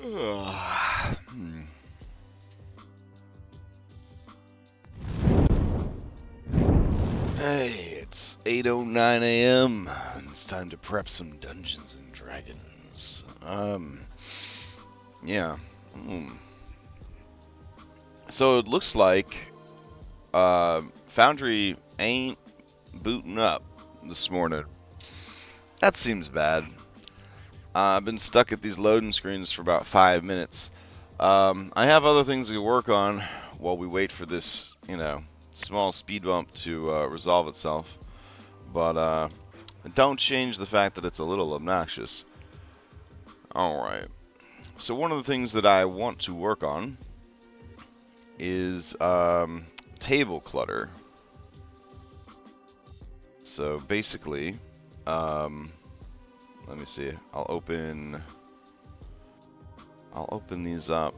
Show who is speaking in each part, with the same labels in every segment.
Speaker 1: Hey, it's 8:09 a.m. and it's time to prep some Dungeons and Dragons. Yeah. So it looks like Foundry ain't booting up this morning. That seems bad. I've been stuck at these loading screens for about 5 minutes. I have other things to work on while we wait for this, small speed bump to resolve itself. But don't change the fact that it's a little obnoxious. Alright. So one of the things that I want to work on is table clutter. So basically, let me see. I'll open these up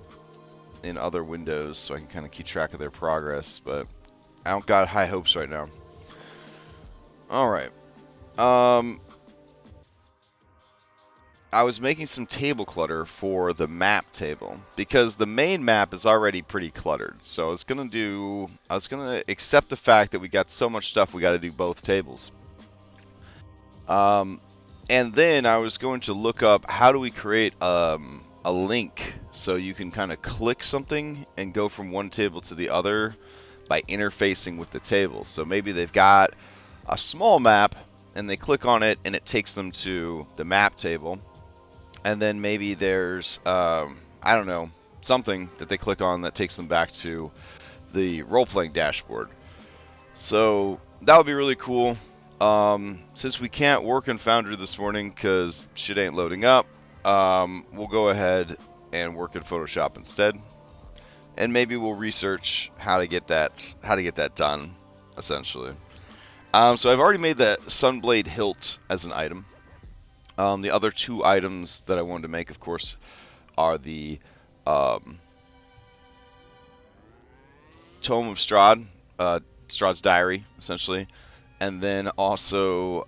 Speaker 1: in other windows so I can kind of keep track of their progress, but I don't got high hopes right now. Alright. I was making some table clutter for the map table because the main map is already pretty cluttered. So I was gonna accept the fact that we got so much stuff we got to do both tables. And then I was going to look up how do we create a link so you can kind of click something and go from one table to the other by interfacing with the table. So maybe they've got a small map and they click on it and it takes them to the map table. And then maybe there's, I don't know, something that they click on that takes them back to the role-playing dashboard. So that would be really cool. Since we can't work in Foundry this morning because shit ain't loading up, we'll go ahead and work in Photoshop instead. And maybe we'll research how to get that done, essentially. So I've already made the Sunblade hilt as an item. The other two items that I wanted to make, of course, are the Tome of Strahd, Strahd's Diary, essentially, and then also,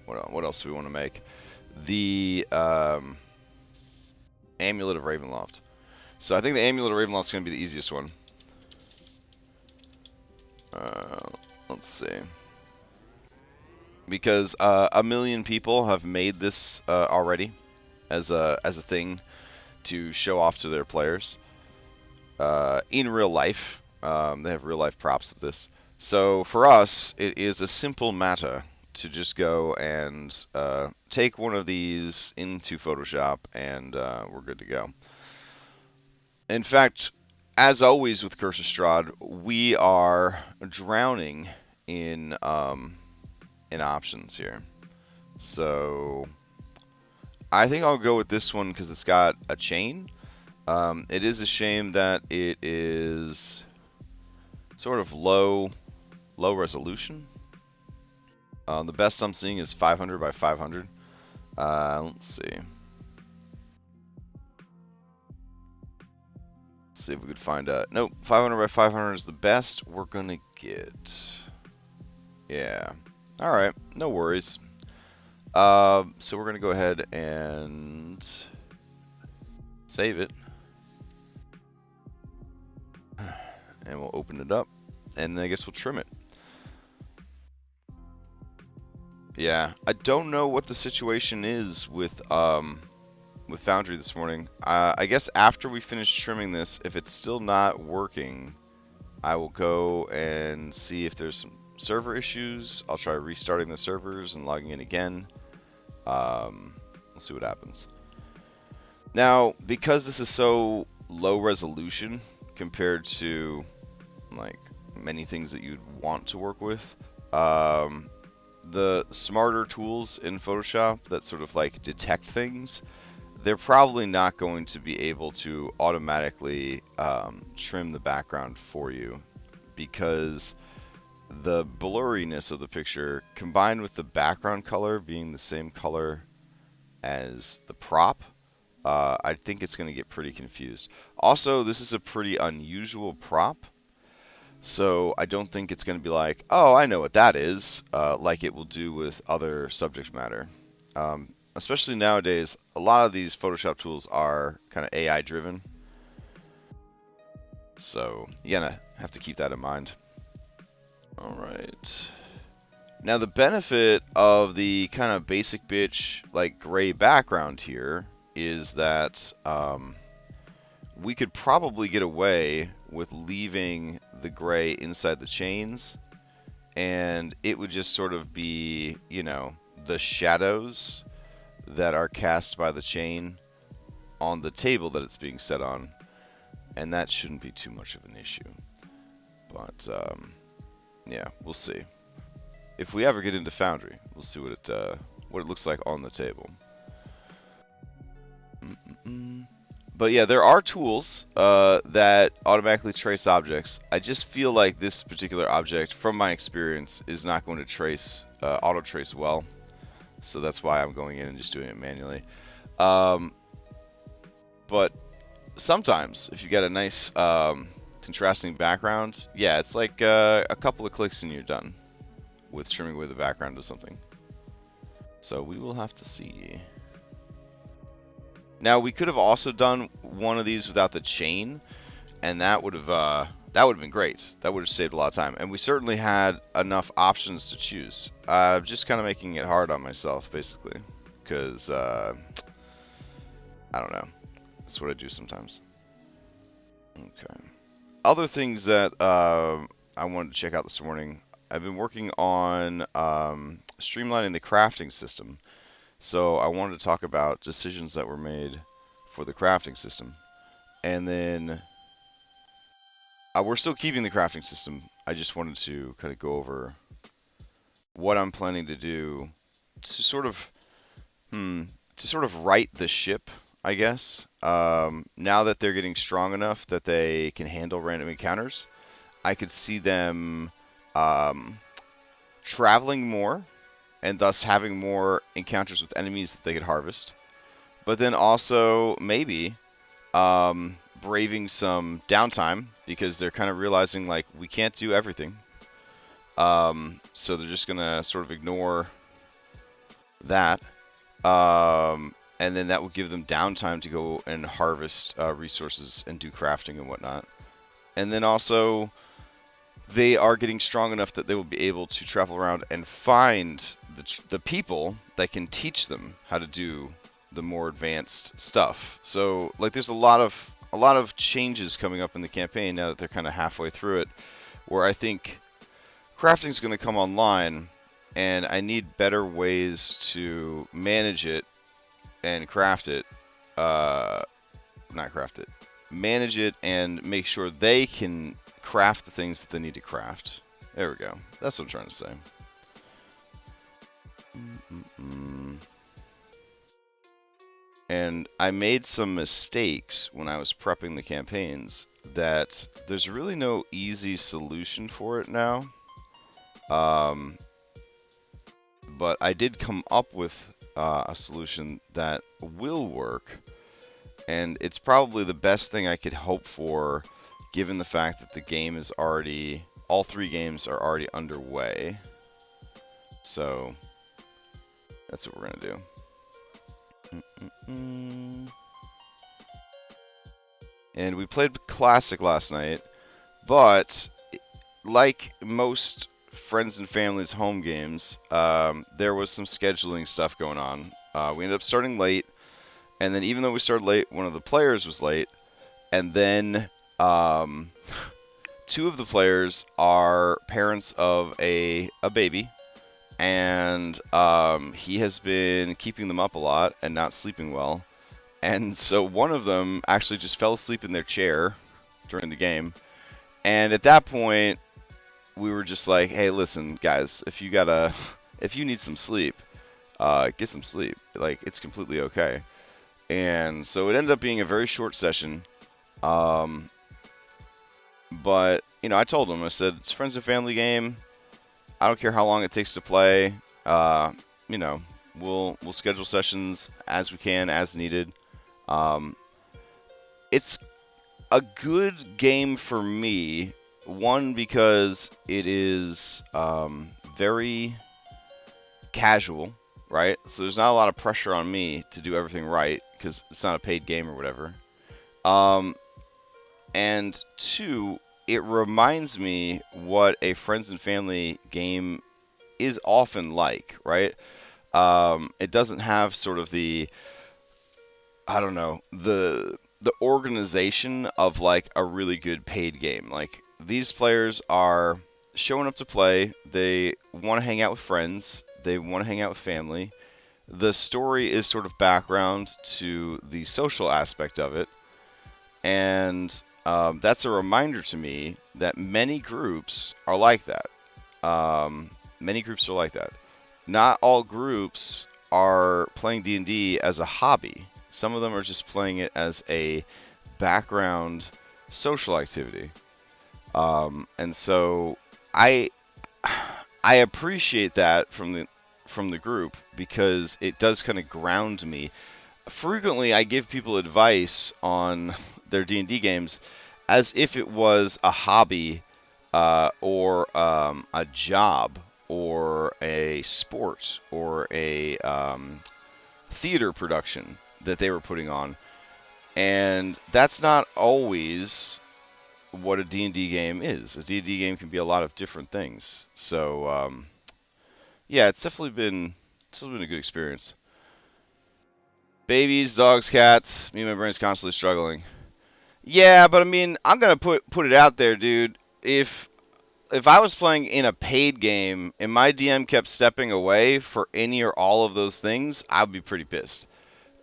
Speaker 1: what else do we want to make? The Amulet of Ravenloft. So I think the Amulet of Ravenloft is going to be the easiest one. Let's see. Because a million people have made this already as a thing to show off to their players in real life. They have real life props of this. So for us, it is a simple matter to just go and take one of these into Photoshop, and we're good to go. In fact, as always with Curse of Strahd, we are drowning in options here. So I think I'll go with this one because it's got a chain. It is a shame that it is sort of low resolution. The best I'm seeing is 500 by 500. Let's see. Let's see if we could find a... Nope, 500 by 500 is the best we're gonna get. Yeah. Alright, no worries. So we're going to go ahead and save it. And we'll open it up. And I guess we'll trim it. Yeah, I don't know what the situation is with Foundry this morning. I guess after we finish trimming this, if it's still not working, I will go and see if there's some server issues. I'll try restarting the servers and logging in again. We'll see what happens. Now, because this is so low resolution compared to like many things that you'd want to work with, the smarter tools in Photoshop that sort of like detect things, they're probably not going to be able to automatically trim the background for you, because the blurriness of the picture combined with the background color being the same color as the prop, I think it's going to get pretty confused. Also, this is a pretty unusual prop, so I don't think it's going to be like, oh, I know what that is, like it will do with other subject matter. especially nowadays, a lot of these Photoshop tools are kind of AI driven. So you're gonna have to keep that in mind. All right. Now the benefit of the kind of basic bitch like gray background here is that we could probably get away with leaving the gray inside the chains, and it would just sort of be, you know, the shadows that are cast by the chain on the table that it's being set on, and that shouldn't be too much of an issue. But yeah, we'll see. If we ever get into Foundry, we'll see what it looks like on the table. But yeah, there are tools that automatically trace objects. I just feel like this particular object, from my experience, is not going to trace auto trace well. So that's why I'm going in and just doing it manually. But sometimes, if you get a nice contrasting background, yeah, it's like a couple of clicks and you're done with trimming away the background of something. So we will have to see. Now we could have also done one of these without the chain, and that would have been great. That would have saved a lot of time, and we certainly had enough options to choose. Just kind of making it hard on myself, basically, because I don't know. That's what I do sometimes. Okay. Other things that I wanted to check out this morning. I've been working on streamlining the crafting system. So I wanted to talk about decisions that were made for the crafting system. And then we're still keeping the crafting system. I just wanted to kind of go over what I'm planning to do to sort of right the ship, I guess. Now that they're getting strong enough that they can handle random encounters, I could see them traveling more, and thus having more encounters with enemies that they could harvest. But then also maybe braving some downtime, because they're kind of realizing like we can't do everything. So they're just gonna sort of ignore that. And then that will give them downtime to go and harvest resources and do crafting and whatnot. And then also, they are getting strong enough that they will be able to travel around and find the people that can teach them how to do the more advanced stuff. So, like, there's a lot of changes coming up in the campaign now that they're kind of halfway through it, where I think crafting is going to come online, and I need better ways to manage it and craft it. Manage it and make sure they can craft the things that they need to craft. There we go. That's what I'm trying to say. And I made some mistakes when I was prepping the campaigns that there's really no easy solution for it now. But I did come up with a solution that will work, and it's probably the best thing I could hope for, given the fact that the game is already, all three games are already underway. So that's what we're gonna do. And we played Classic last night, but like most friends and family's home games, there was some scheduling stuff going on. We ended up starting late, and then even though we started late, one of the players was late, and then two of the players are parents of a baby, and he has been keeping them up a lot and not sleeping well. And so one of them actually just fell asleep in their chair during the game. And at that point, we were just like, hey, listen, guys, if you need some sleep, get some sleep. Like, it's completely okay. And so it ended up being a very short session. But, you know, I told him, I said, it's a friends and family game. I don't care how long it takes to play. You know, we'll schedule sessions as we can, as needed. It's a good game for me. One, because it is very casual, right? So there's not a lot of pressure on me to do everything right because it's not a paid game or whatever. And two, it reminds me what a friends and family game is often like, right? It doesn't have sort of the, I don't know, the organization of like a really good paid game. Like these players are showing up to play. They want to hang out with friends. They want to hang out with family. The story is sort of background to the social aspect of it, and that's a reminder to me that many groups are like that. Many groups are like that. Not all groups are playing D&D as a hobby. Some of them are just playing it as a background social activity. And so I appreciate that from the group because it does kind of ground me. Frequently, I give people advice on their D&D games as if it was a hobby or a job or a sport or a theater production that they were putting on. And that's not always what a D&D game is. A D&D game can be a lot of different things. So, yeah, it's definitely been a good experience. Babies, dogs, cats. Me and my brain's constantly struggling. Yeah, but I mean, I'm gonna put it out there, dude. If I was playing in a paid game and my DM kept stepping away for any or all of those things, I'd be pretty pissed.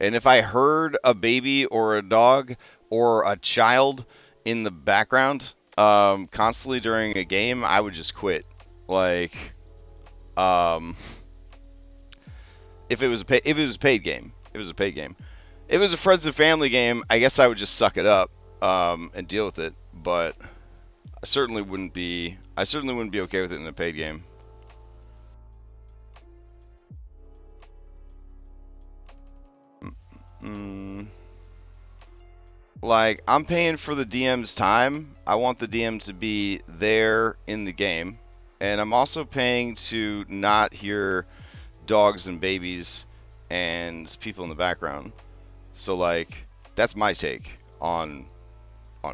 Speaker 1: And if I heard a baby or a dog or a child in the background constantly during a game, I would just quit. Like, if it was a paid game, if it was a friends and family game, I guess I would just suck it up and deal with it. But I certainly wouldn't be okay with it in a paid game. Like, I'm paying for the DM's time. I want the DM to be there in the game. And I'm also paying to not hear dogs and babies and people in the background. So, like, that's my take on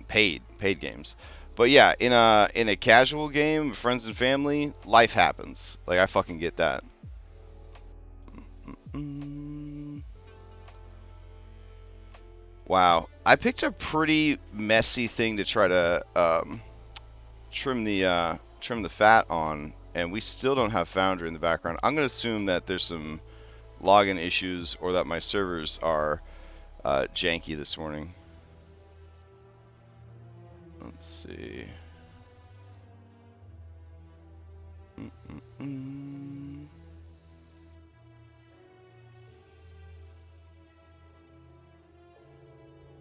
Speaker 1: paid games. But yeah, in a casual game, friends and family, life happens. Like, I fucking get that. Wow, I picked a pretty messy thing to try to trim the fat on, and we still don't have Foundry in the background. I'm gonna assume that there's some login issues or that my servers are janky this morning. Let's see.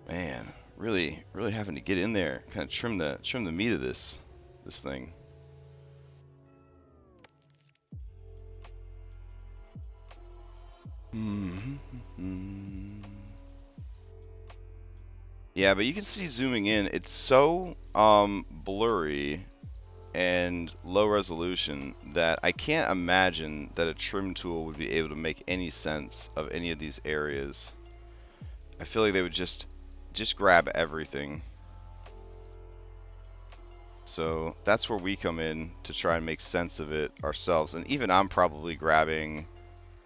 Speaker 1: Man, really having to get in there, kind of trim the meat of this thing. Yeah, but you can see zooming in, it's so blurry and low resolution that I can't imagine that a trim tool would be able to make any sense of any of these areas. I feel like they would just grab everything. So that's where we come in to try and make sense of it ourselves. And even I'm probably grabbing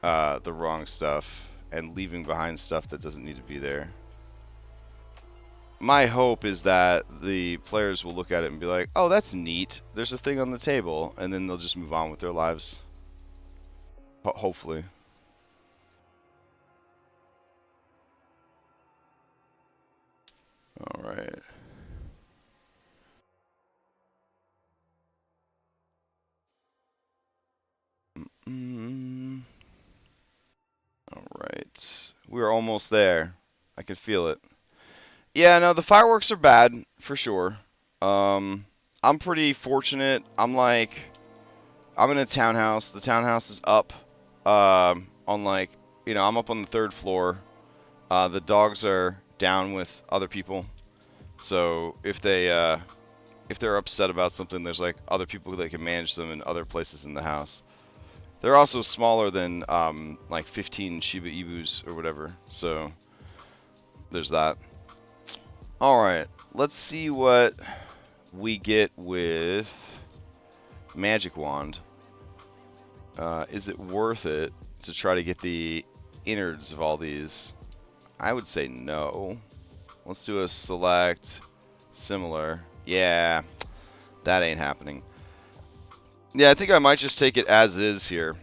Speaker 1: the wrong stuff and leaving behind stuff that doesn't need to be there. My hope is that the players will look at it and be like, oh, that's neat. There's a thing on the table. And then they'll just move on with their lives. Hopefully. All right. All right. We're almost there. I can feel it. Yeah, no, the fireworks are bad for sure. I'm pretty fortunate. I'm in a townhouse. The townhouse is up on like, I'm up on the 3rd floor. The dogs are down with other people. So if they're upset about something, there's like other people that can manage them in other places in the house. They're also smaller than like 15 Shiba Inus or whatever. So there's that. All right, let's see what we get with Magic Wand. Is it worth it to try to get the innards of all these? I would say no. Let's do a select similar. Yeah, that ain't happening. Yeah, I think I might just take it as is here.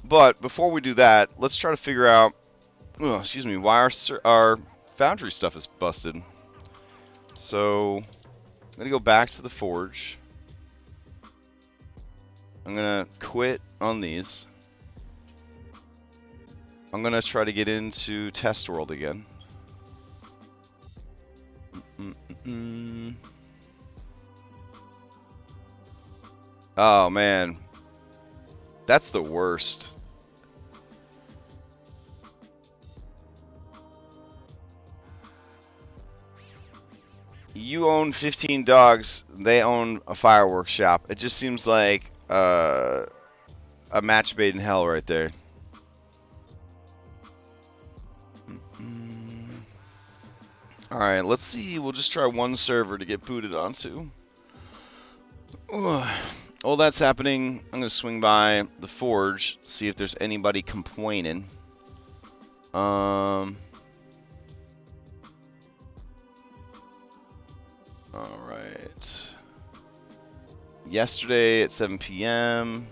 Speaker 1: But before we do that, let's try to figure out, excuse me, why our foundry stuff is busted. So I'm gonna go back to the forge. I'm gonna quit on these. I'm gonna try to get into test world again. Oh man, that's the worst. You own 15 dogs, they own a fireworks shop. It just seems like a match made in hell right there. Alright, let's see. We'll just try one server to get booted onto. While that's happening, I'm going to swing by the forge, see if there's anybody complaining. Alright. Yesterday at 7 p.m.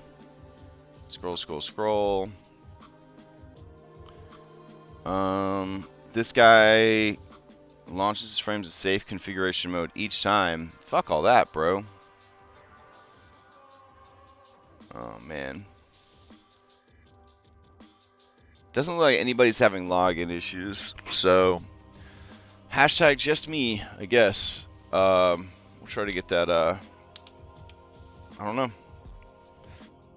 Speaker 1: Scroll, scroll, scroll. This guy launches his frames in safe configuration mode each time. Fuck all that, bro. Oh, man. Doesn't look like anybody's having login issues, so hashtag just me, I guess. We'll try to get that, I don't know.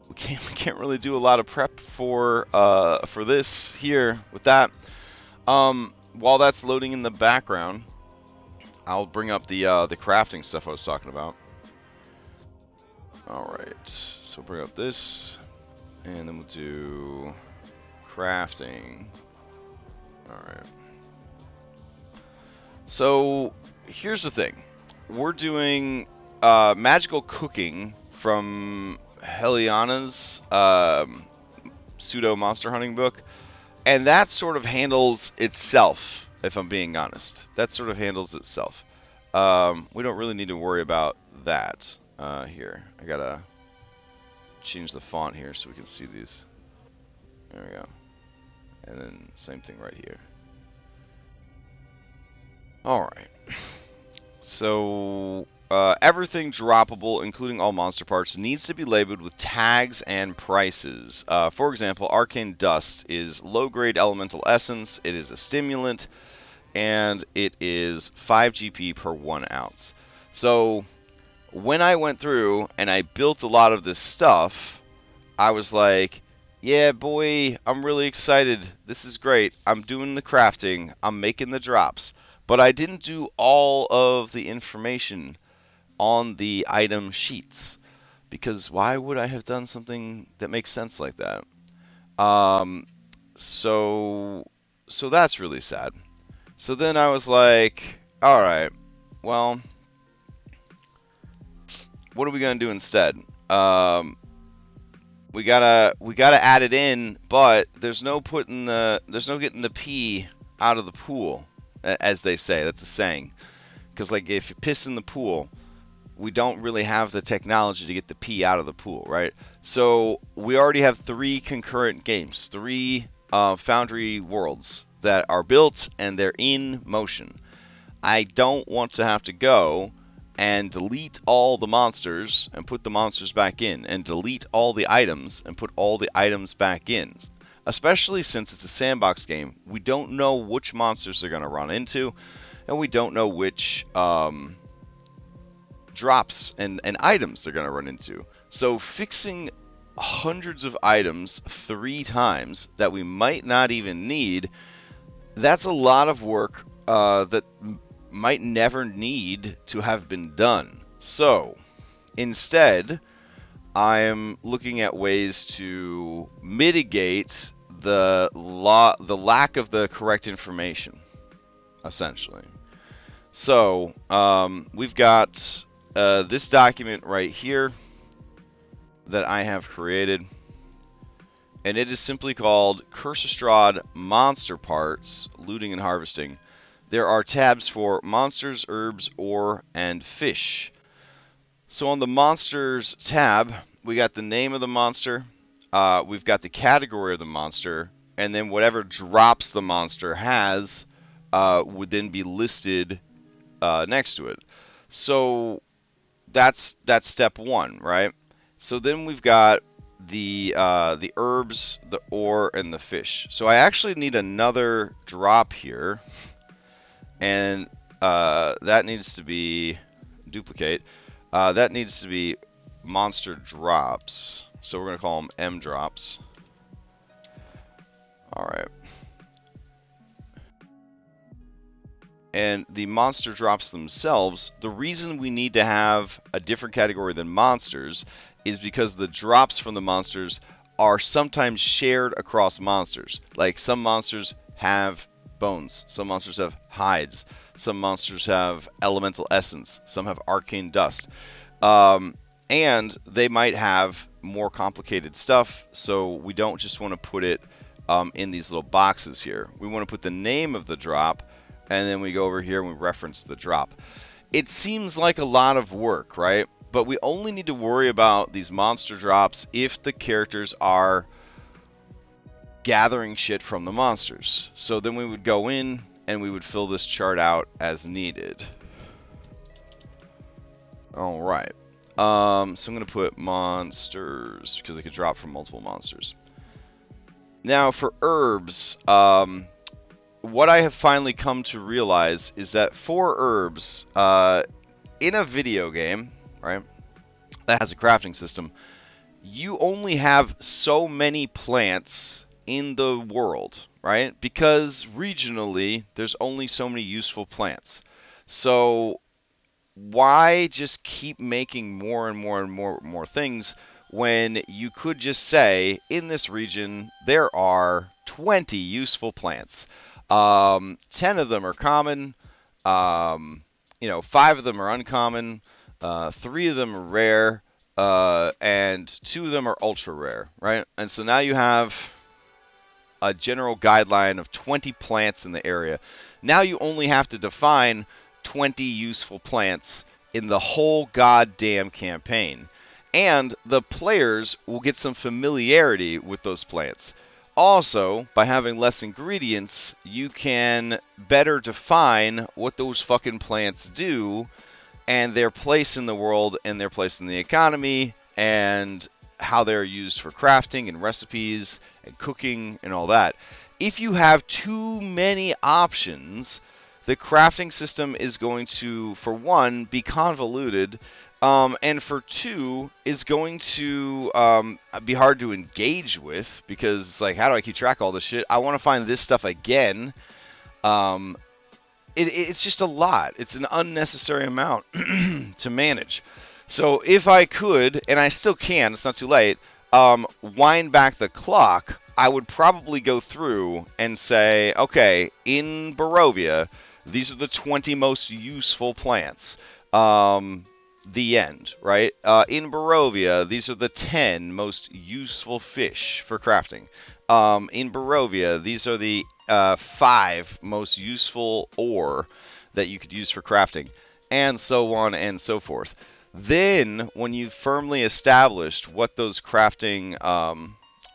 Speaker 1: We can't really do a lot of prep for this here with that. While that's loading in the background, I'll bring up the crafting stuff I was talking about. Alright, so bring up this, and then we'll do crafting. Alright. So, here's the thing. We're doing magical cooking from Heliana's pseudo monster hunting book, and that sort of handles itself, if I'm being honest. That sort of handles itself. We don't really need to worry about that. Here, I gotta change the font here so we can see these. There we go. And then same thing right here. Alright. So, everything droppable, including all monster parts, needs to be labeled with tags and prices. For example, Arcane Dust is low-grade elemental essence, it is a stimulant, and it is 5 GP per 1 ounce. So, when I went through and I built a lot of this stuff, I was like, yeah, boy, I'm really excited. This is great. I'm doing the crafting. I'm making the drops. But I didn't do all of the information on the item sheets, because why would I have done something that makes sense like that? So that's really sad. So then I was like, all right, well, what are we gonna do instead? We gotta add it in, but there's no getting the pee out of the pool, as they say. That's a saying. Because like if you piss in the pool, we don't really have the technology to get the pee out of the pool, right? So we already have 3 concurrent games, 3 Foundry worlds that are built and they're in motion. I don't want to have to go and delete all the monsters and put the monsters back in, and delete all the items and put all the items back in. Especially since it's a sandbox game, we don't know which monsters they're going to run into, and we don't know which drops and items they're going to run into. So fixing hundreds of items 3 times that we might not even need, that's a lot of work that might never need to have been done. So instead, I am looking at ways to mitigate the lack of the correct information, essentially. So we've got this document right here that I have created, and it is simply called Curse of Strahd Monster Parts, Looting and Harvesting. There are tabs for monsters, herbs, ore, and fish. So on the monsters tab, we got the name of the monster, we've got the category of the monster, and then whatever drops the monster has would then be listed next to it. So that's step one, right? So then we've got the herbs, the ore, and the fish. So I actually need another drop here, and that needs to be duplicate. That needs to be monster drops. So we're going to call them M drops. Alright. And the monster drops themselves, the reason we need to have a different category than monsters is because the drops from the monsters are sometimes shared across monsters. Like some monsters have bones, some monsters have hides, some monsters have elemental essence, some have arcane dust. And they might have more complicated stuff, so we don't just want to put it in these little boxes here. We want to put the name of the drop, and then we go over here and we reference the drop. It seems like a lot of work, right? But we only need to worry about these monster drops if the characters are gathering shit from the monsters. So then we would go in and we would fill this chart out as needed. Alright. So I'm going to put monsters because they could drop from multiple monsters. Now for herbs, what I have finally come to realize is that for herbs, in a video game, right, that has a crafting system, you only have so many plants in the world, right? Because regionally, there's only so many useful plants. So why just keep making more and more and more things when you could just say, in this region, there are 20 useful plants. 10 of them are common, 5 of them are uncommon, 3 of them are rare, and 2 of them are ultra rare, right? And so now you have a general guideline of 20 plants in the area. Now you only have to define 20 useful plants in the whole goddamn campaign. And the players will get some familiarity with those plants. Also, by having less ingredients, you can better define what those fucking plants do and their place in the world and their place in the economy and how they're used for crafting and recipes and cooking and all that. If you have too many options, the crafting system is going to, for one, be convoluted, and for two, is going to be hard to engage with, because, like, how do I keep track of all this shit? I want to find this stuff again. It's just a lot. It's an unnecessary amount to manage. So if I could, and I still can, it's not too late, wind back the clock, I would probably go through and say, okay, in Barovia, these are the 20 most useful plants. The end, right? In Barovia, these are the 10 most useful fish for crafting. In Barovia, these are the 5 most useful ore that you could use for crafting, and so on and so forth. Then, when you've firmly established what those crafting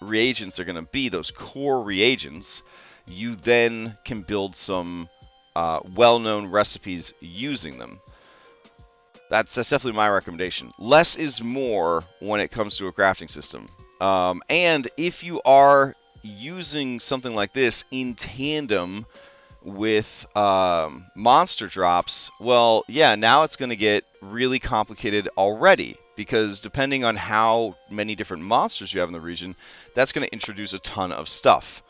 Speaker 1: reagents are going to be, those core reagents, you then can build some well-known recipes using them. That's definitely my recommendation. Less is more when it comes to a crafting system. And if you are using something like this in tandem with monster drops, well, yeah, now it's going to get really complicated already. Because depending on how many different monsters you have in the region, that's going to introduce a ton of stuff.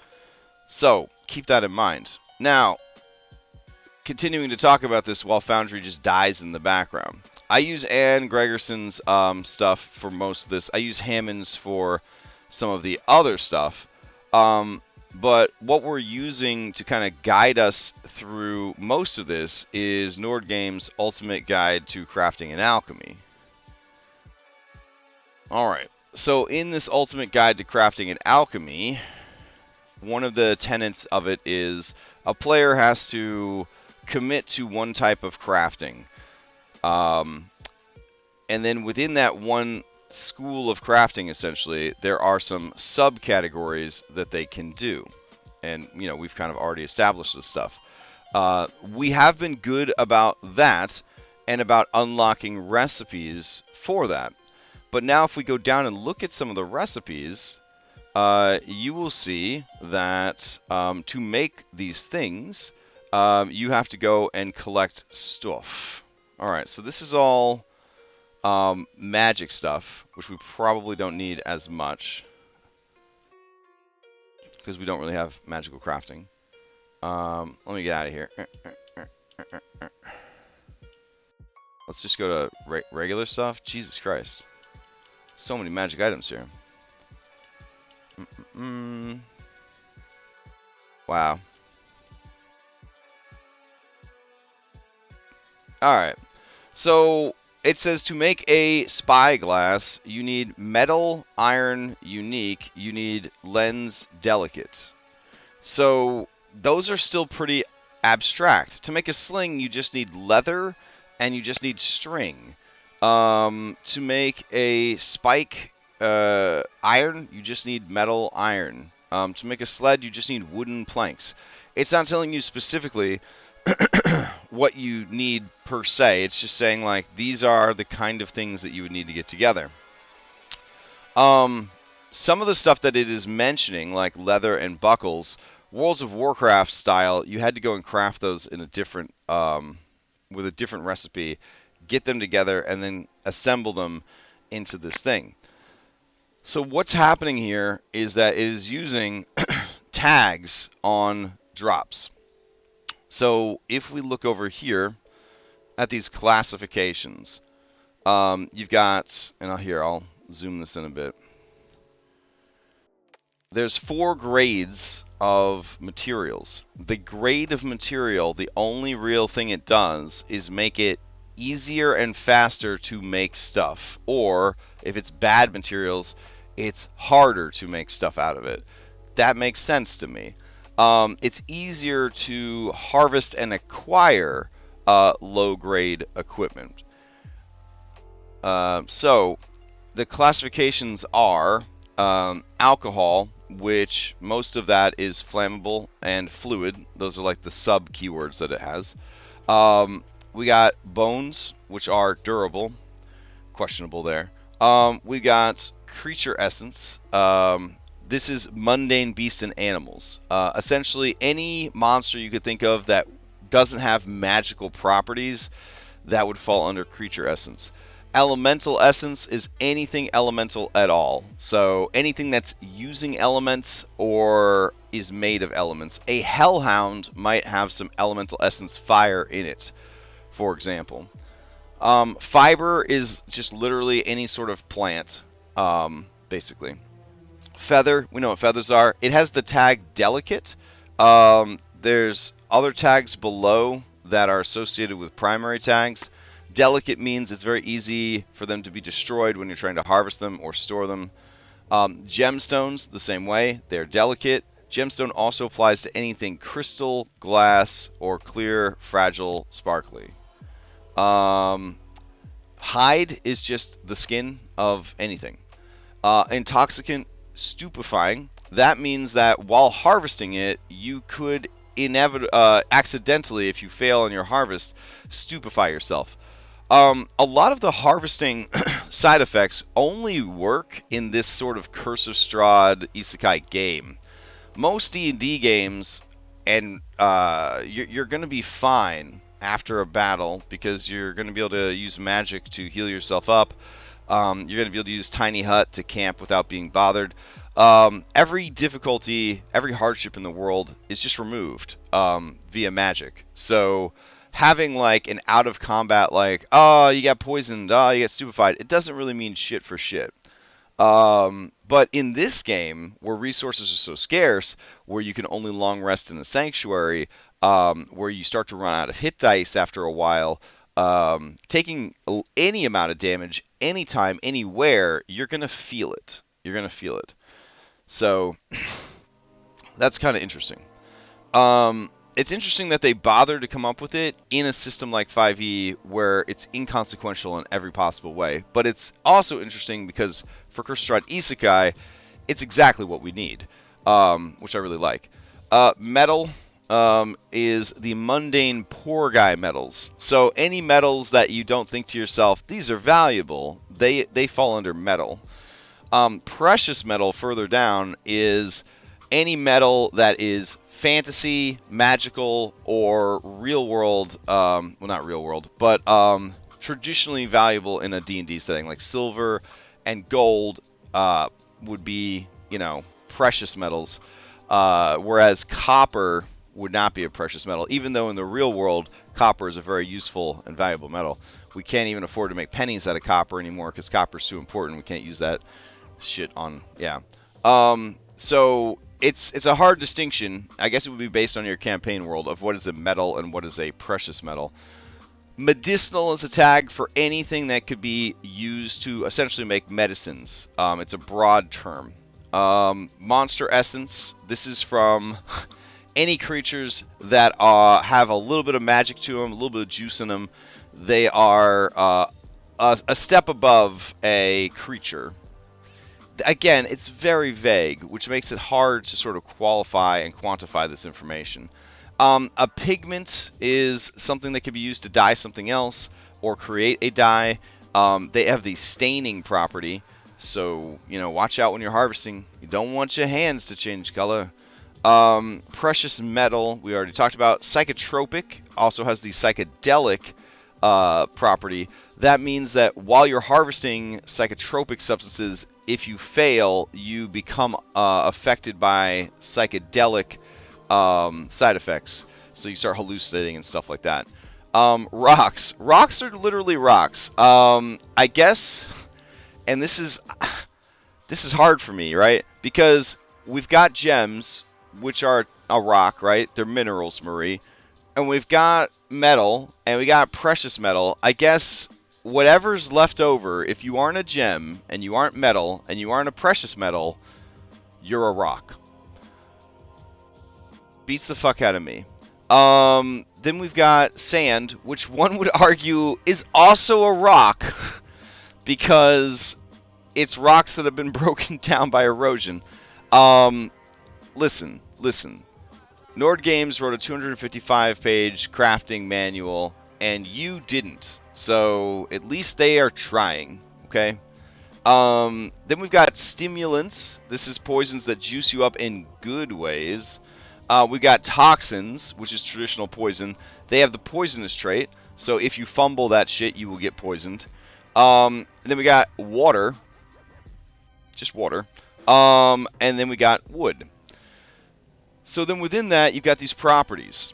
Speaker 1: So, keep that in mind. Now, continuing to talk about this while Foundry just dies in the background. I use Ann Gregerson's stuff for most of this. I use Hammond's for some of the other stuff. But what we're using to kind of guide us through most of this is Nordgame's Ultimate Guide to Crafting and Alchemy. Alright, so in this Ultimate Guide to Crafting and Alchemy, one of the tenets of it is a player has to commit to one type of crafting. And then within that one school of crafting, essentially, there are some subcategories that they can do. And, you know, we've kind of already established this stuff. We have been good about that and about unlocking recipes for that. But now if we go down and look at some of the recipes, you will see that to make these things, you have to go and collect stuff. Alright, so this is all magic stuff, which we probably don't need as much because we don't really have magical crafting. Let me get out of here. Let's just go to regular stuff. Jesus Christ. So many magic items here. Wow. Alright. So it says to make a spyglass, you need metal, iron, unique, you need lens, delicate. So those are still pretty abstract. To make a sling, you just need leather and you just need string. To make a spike iron, you just need metal, iron. To make a sled, you just need wooden planks. It's not telling you specifically what you need per se. It's just saying, like, these are the kind of things that you would need to get together. Some of the stuff that it is mentioning, like leather and buckles, Worlds of Warcraft style, you had to go and craft those in a different, with a different recipe, get them together, and then assemble them into this thing. So what's happening here is that it is using tags on drops. So if we look over here at these classifications, you've got, and I'll zoom this in a bit. There's 4 grades of materials. The grade of material, the only real thing it does is make it easier and faster to make stuff. Or if it's bad materials, it's harder to make stuff out of it. That makes sense to me. It's easier to harvest and acquire low-grade equipment. So the classifications are alcohol, which most of that is flammable, and fluid. Those are like the sub-keywords that it has. We got bones, which are durable. Questionable there. We got creature essence. This is mundane beasts and animals. Essentially, any monster you could think of that doesn't have magical properties, that would fall under creature essence. Elemental essence is anything elemental at all. So anything that's using elements or is made of elements. A hellhound might have some elemental essence fire in it, for example. Fiber is just literally any sort of plant, basically. Feather, we know what feathers are. It has the tag delicate. There's other tags below that are associated with primary tags. Delicate means it's very easy for them to be destroyed when you're trying to harvest them or store them. Gemstones, the same way. They're delicate. Gemstone also applies to anything crystal, glass, or clear, fragile, sparkly. Hide is just the skin of anything. Intoxicant, stupefying. That means that while harvesting it, you could accidentally, if you fail on your harvest, stupefy yourself. A lot of the harvesting side effects only work in this sort of Curse of Strahd Isekai game. Most D&D games, and you're going to be fine after a battle because you're going to be able to use magic to heal yourself up. You're going to be able to use Tiny Hut to camp without being bothered. Every difficulty, every hardship in the world is just removed via magic. So having like an out of combat, like, oh, you got poisoned, oh, you got stupefied, it doesn't really mean shit for shit. But in this game, where resources are so scarce, where you can only long rest in the sanctuary, where you start to run out of hit dice after a while, taking any amount of damage, anytime, anywhere, you're gonna feel it. You're gonna feel it. So that's kind of interesting. It's interesting that they bothered to come up with it in a system like 5e where it's inconsequential in every possible way. But it's also interesting because for Strahd Isekai, it's exactly what we need, which I really like. Metal is the mundane poor guy metals. So any metals that you don't think to yourself, these are valuable, they fall under metal. Precious metal further down is any metal that is fantasy, magical, or real world, well, not real world, but traditionally valuable in a D&D setting, like silver and gold would be, you know, precious metals, whereas copper would not be a precious metal, even though in the real world, copper is a very useful and valuable metal. We can't even afford to make pennies out of copper anymore because copper is too important. We can't use that shit on, yeah. So it's a hard distinction. I guess it would be based on your campaign world of what is a metal and what is a precious metal. Medicinal is a tag for anything that could be used to essentially make medicines. It's a broad term. Monster essence. This is from any creatures that have a little bit of magic to them, a little bit of juice in them. They are a step above a creature. Again, it's very vague, which makes it hard to sort of qualify and quantify this information. A pigment is something that can be used to dye something else or create a dye. They have the staining property, so, you know, watch out when you're harvesting. You don't want your hands to change color. Precious metal, we already talked about. Psychotropic also has the psychedelic property. That means that while you're harvesting psychotropic substances, if you fail, you become affected by psychedelic side effects. So you start hallucinating and stuff like that. Rocks. Rocks are literally rocks. I guess, and this is hard for me, right? Because we've got gems, which are a rock, right? They're minerals, Marie. And we've got metal, and we got precious metal. I guess whatever's left over, if you aren't a gem, and you aren't metal, and you aren't a precious metal, you're a rock. Beats the fuck out of me. Then we've got sand, which one would argue is also a rock, because it's rocks that have been broken down by erosion. Listen. Nord Games wrote a 255-page crafting manual, and you didn't. So at least they are trying, okay? Then we've got stimulants. This is poisons that juice you up in good ways. We've got toxins, which is traditional poison. They have the poisonous trait, so if you fumble that shit, you will get poisoned. And then we got water. Just water. And then we got wood. So then within that, you've got these properties.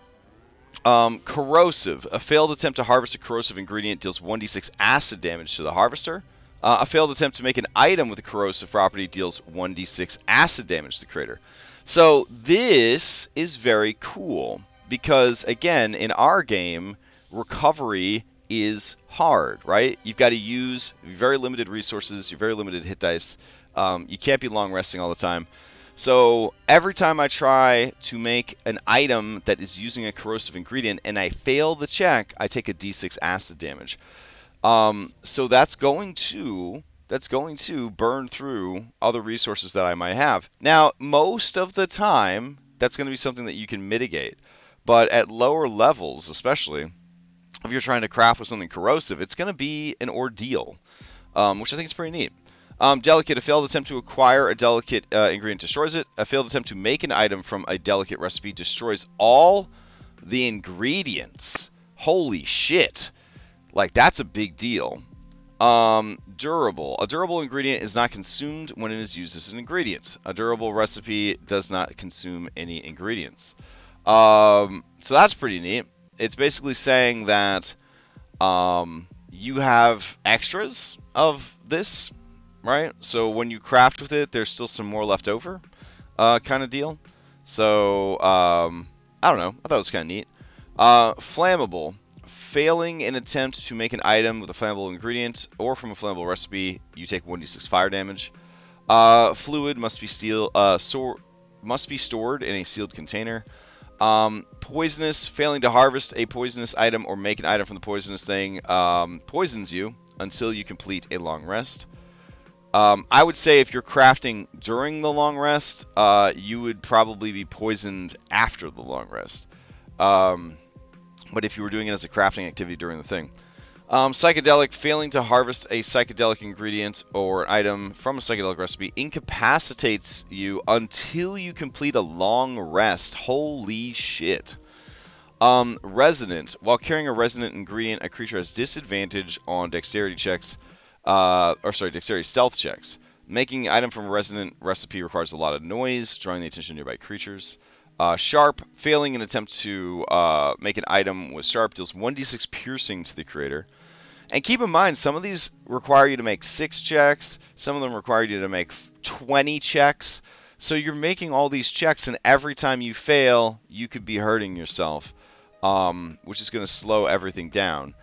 Speaker 1: Corrosive. A failed attempt to harvest a corrosive ingredient deals 1d6 acid damage to the harvester. A failed attempt to make an item with a corrosive property deals 1d6 acid damage to the creator. So this is very cool because, again, in our game, recovery is hard, right? You've got to use very limited resources, your very limited hit dice. You can't be long resting all the time. So every time I try to make an item that is using a corrosive ingredient and I fail the check, I take a d6 acid damage. So that's going to burn through other resources that I might have. Now, most of the time, that's going to be something that you can mitigate. But at lower levels, especially, if you're trying to craft with something corrosive, it's going to be an ordeal, which I think is pretty neat. Delicate, a failed attempt to acquire a delicate ingredient destroys it. A failed attempt to make an item from a delicate recipe destroys all the ingredients. Holy shit. Like, that's a big deal. Durable. A durable ingredient is not consumed when it is used as an ingredient. A durable recipe does not consume any ingredients. So that's pretty neat. It's basically saying that you have extras of this, right? So when you craft with it, there's still some more left over, kind of deal. So I don't know. I thought it was kind of neat. Flammable. Failing an attempt to make an item with a flammable ingredient or from a flammable recipe, you take 1d6 fire damage. Fluid must be must be stored in a sealed container. Poisonous. Failing to harvest a poisonous item or make an item from the poisonous thing poisons you until you complete a long rest. I would say if you're crafting during the long rest, you would probably be poisoned after the long rest. But if you were doing it as a crafting activity during the thing. Psychedelic. Failing to harvest a psychedelic ingredient or an item from a psychedelic recipe incapacitates you until you complete a long rest. Holy shit. Resonant. While carrying a resonant ingredient, a creature has disadvantage on dexterity checks. Dexterity stealth checks. Making an item from a resonant recipe requires a lot of noise, drawing the attention of nearby creatures. Sharp. Failing an attempt to make an item with sharp deals 1d6 piercing to the creator. And keep in mind, some of these require you to make 6 checks. Some of them require you to make 20 checks. So you're making all these checks, and every time you fail, you could be hurting yourself, which is going to slow everything down.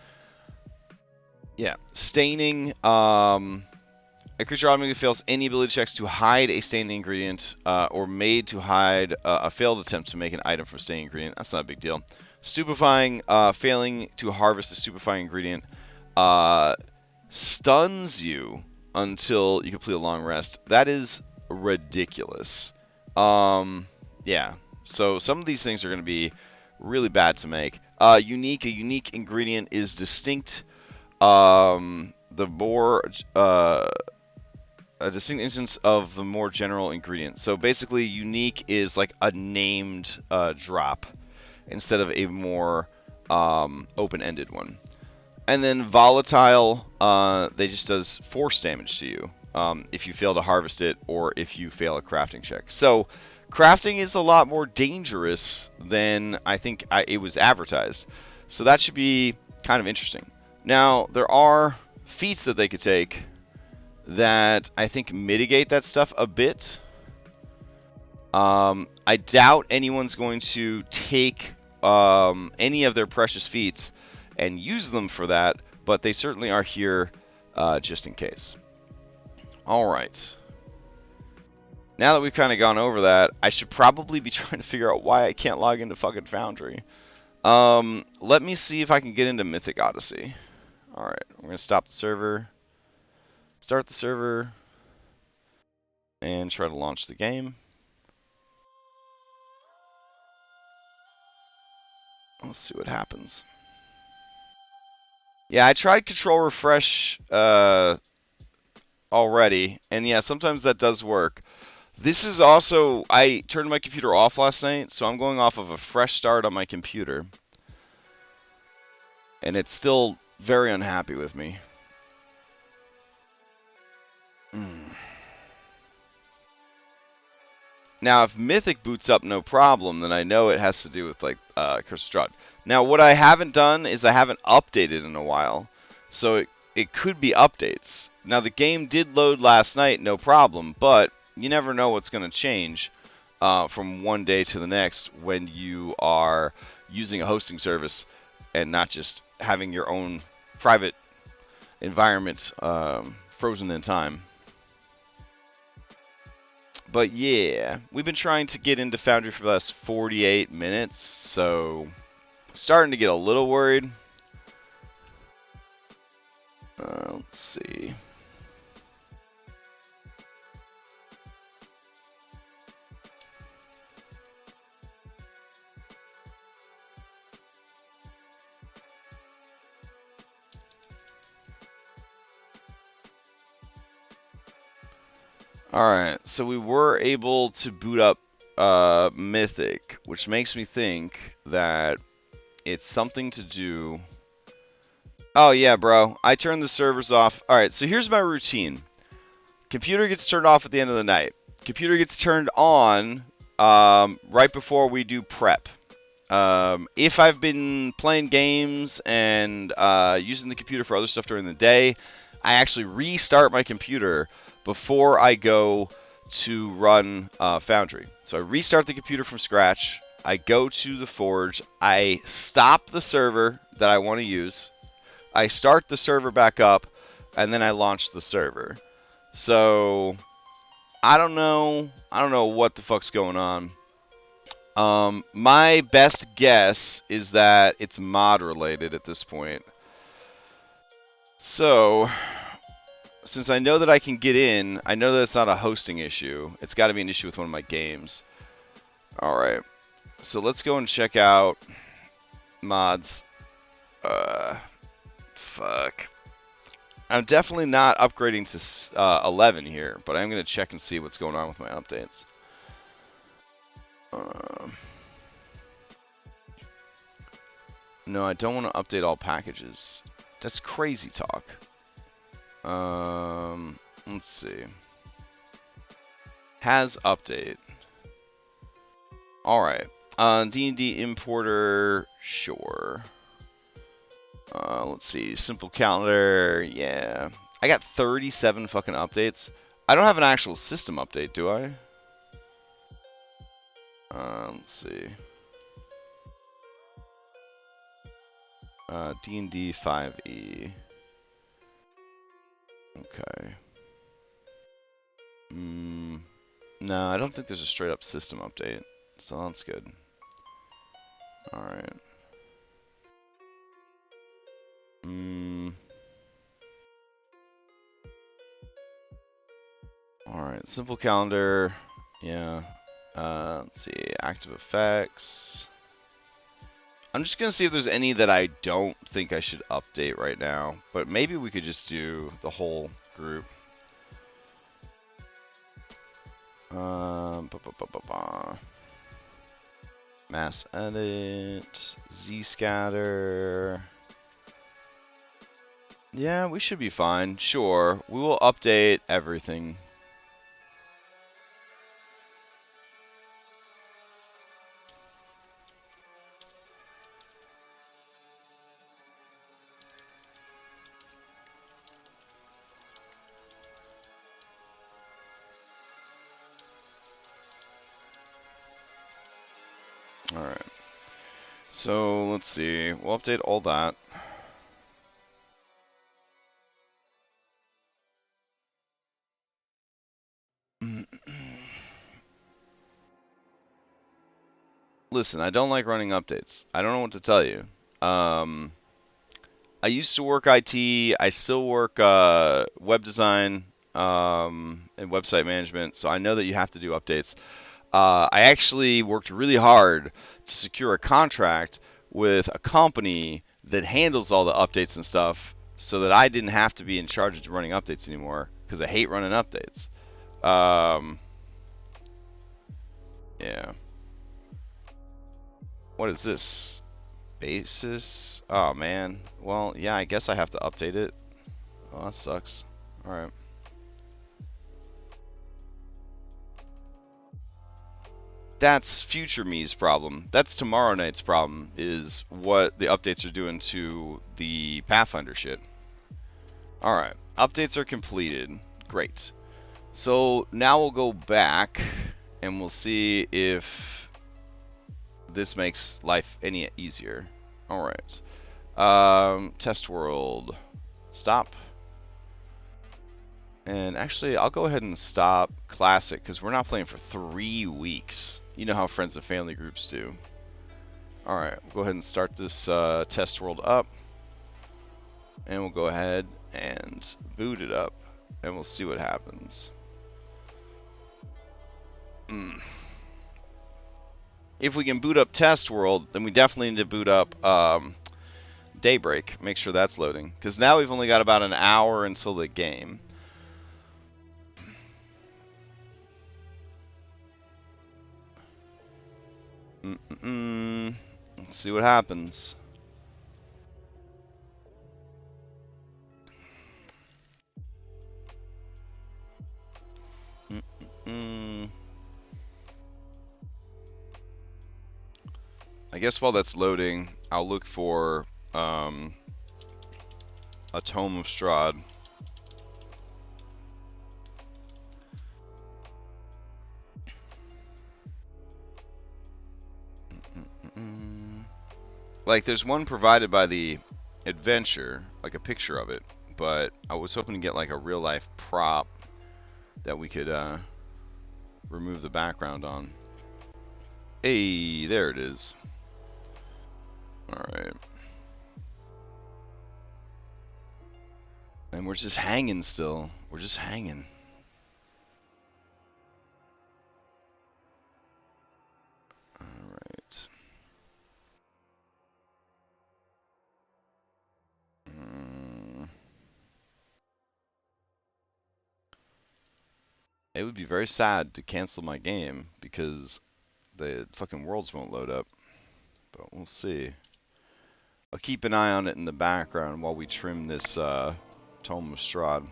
Speaker 1: Yeah. Staining. A creature automatically fails any ability checks to hide a staining ingredient or made to hide a failed attempt to make an item from a staining ingredient. That's not a big deal. Stupefying. Failing to harvest a stupefying ingredient stuns you until you complete a long rest. That is ridiculous. Yeah. So some of these things are going to be really bad to make. Unique. A unique ingredient is distinct. The more a distinct instance of the more general ingredient. So basically, unique is like a named drop instead of a more open-ended one. And then volatile, they just does force damage to you if you fail to harvest it or if you fail a crafting check. So crafting is a lot more dangerous than I think it was advertised. So that should be kind of interesting. Now, there are feats that they could take that I think mitigate that stuff a bit. I doubt anyone's going to take any of their precious feats and use them for that, but they certainly are here just in case. Alright. Now that we've kind of gone over that, I should probably be trying to figure out why I can't log into fucking Foundry. Let me see if I can get into Mythic Odyssey. Alright, I'm going to stop the server. Start the server. And try to launch the game. Let's see what happens. Yeah, I tried Control Refresh already. And yeah, sometimes that does work. This is also... I turned my computer off last night, so I'm going off of a fresh start on my computer. And it's still very unhappy with me. Now, if Mythic boots up no problem, then I know it has to do with, like, Curse of Strahd. Now, what I haven't done is I haven't updated in a while. So it could be updates. Now, the game did load last night, no problem. But you never know what's going to change from one day to the next when you are using a hosting service and not just having your own private environment frozen in time. But yeah, we've been trying to get into Foundry for the last 48 minutes, so starting to get a little worried. Let's see. Alright, so we were able to boot up Mythic, which makes me think that it's something to do... Oh yeah, bro, I turned the servers off. Alright, so here's my routine. Computer gets turned off at the end of the night. Computer gets turned on right before we do prep. If I've been playing games and using the computer for other stuff during the day, I actually restart my computer before I go to run Foundry. So I restart the computer from scratch. I go to the Forge. I stop the server that I want to use. I start the server back up, and then I launch the server. So I don't know. I don't know what the fuck's going on. My best guess is that it's mod related at this point. So, since I know that I can get in, I know that it's not a hosting issue. It's got to be an issue with one of my games. Alright. So let's go and check out mods. Fuck. I'm definitely not upgrading to 11 here, but I'm going to check and see what's going on with my updates. No, I don't want to update all packages. That's crazy talk. Let's see. Has update. Alright. D&D importer, sure. Let's see. Simple calendar, yeah. I got 37 fucking updates. I don't have an actual system update, do I? Let's see. D&D 5e. Okay. No, I don't think there's a straight up system update. So that's good. Alright. Alright, simple calendar. Yeah. Let's see. Active effects. I'm just going to see if there's any that I don't think I should update right now. But maybe we could just do the whole group. Mass edit. Z-scatter. Yeah, we should be fine. Sure. We will update everything. Alright. So, let's see. We'll update all that. Listen, I don't like running updates. I don't know what to tell you. I used to work IT. I still work web design and website management, so I know that you have to do updates. I actually worked really hard to secure a contract with a company that handles all the updates and stuff so that I didn't have to be in charge of running updates anymore because I hate running updates. Yeah. What is this? Basis? Oh, man. Well, yeah, I guess I have to update it. Oh, that sucks. Alright. That's future me's problem. That's tomorrow night's problem, is what the updates are doing to the Pathfinder shit. Alright, updates are completed. Great. So now we'll go back and we'll see if this makes life any easier. Alright. Test world. Stop. And actually, I'll go ahead and stop Classic because we're not playing for 3 weeks. You know how friends and family groups do. Alright, we'll go ahead and start this test world up. And we'll go ahead and boot it up. And we'll see what happens. If we can boot up test world, then we definitely need to boot up Daybreak. Make sure that's loading. Because now we've only got about an hour until the game. Let's see what happens. I guess while that's loading, I'll look for a Tome of Strahd. Like, there's one provided by the adventure, like a picture of it, but I was hoping to get like a real life prop that we could remove the background on. Hey, there it is. Alright. And we're just hanging still. We're just hanging. Alright. It would be very sad to cancel my game because the fucking worlds won't load up. But we'll see. I'll keep an eye on it in the background while we trim this Tome of Strahd.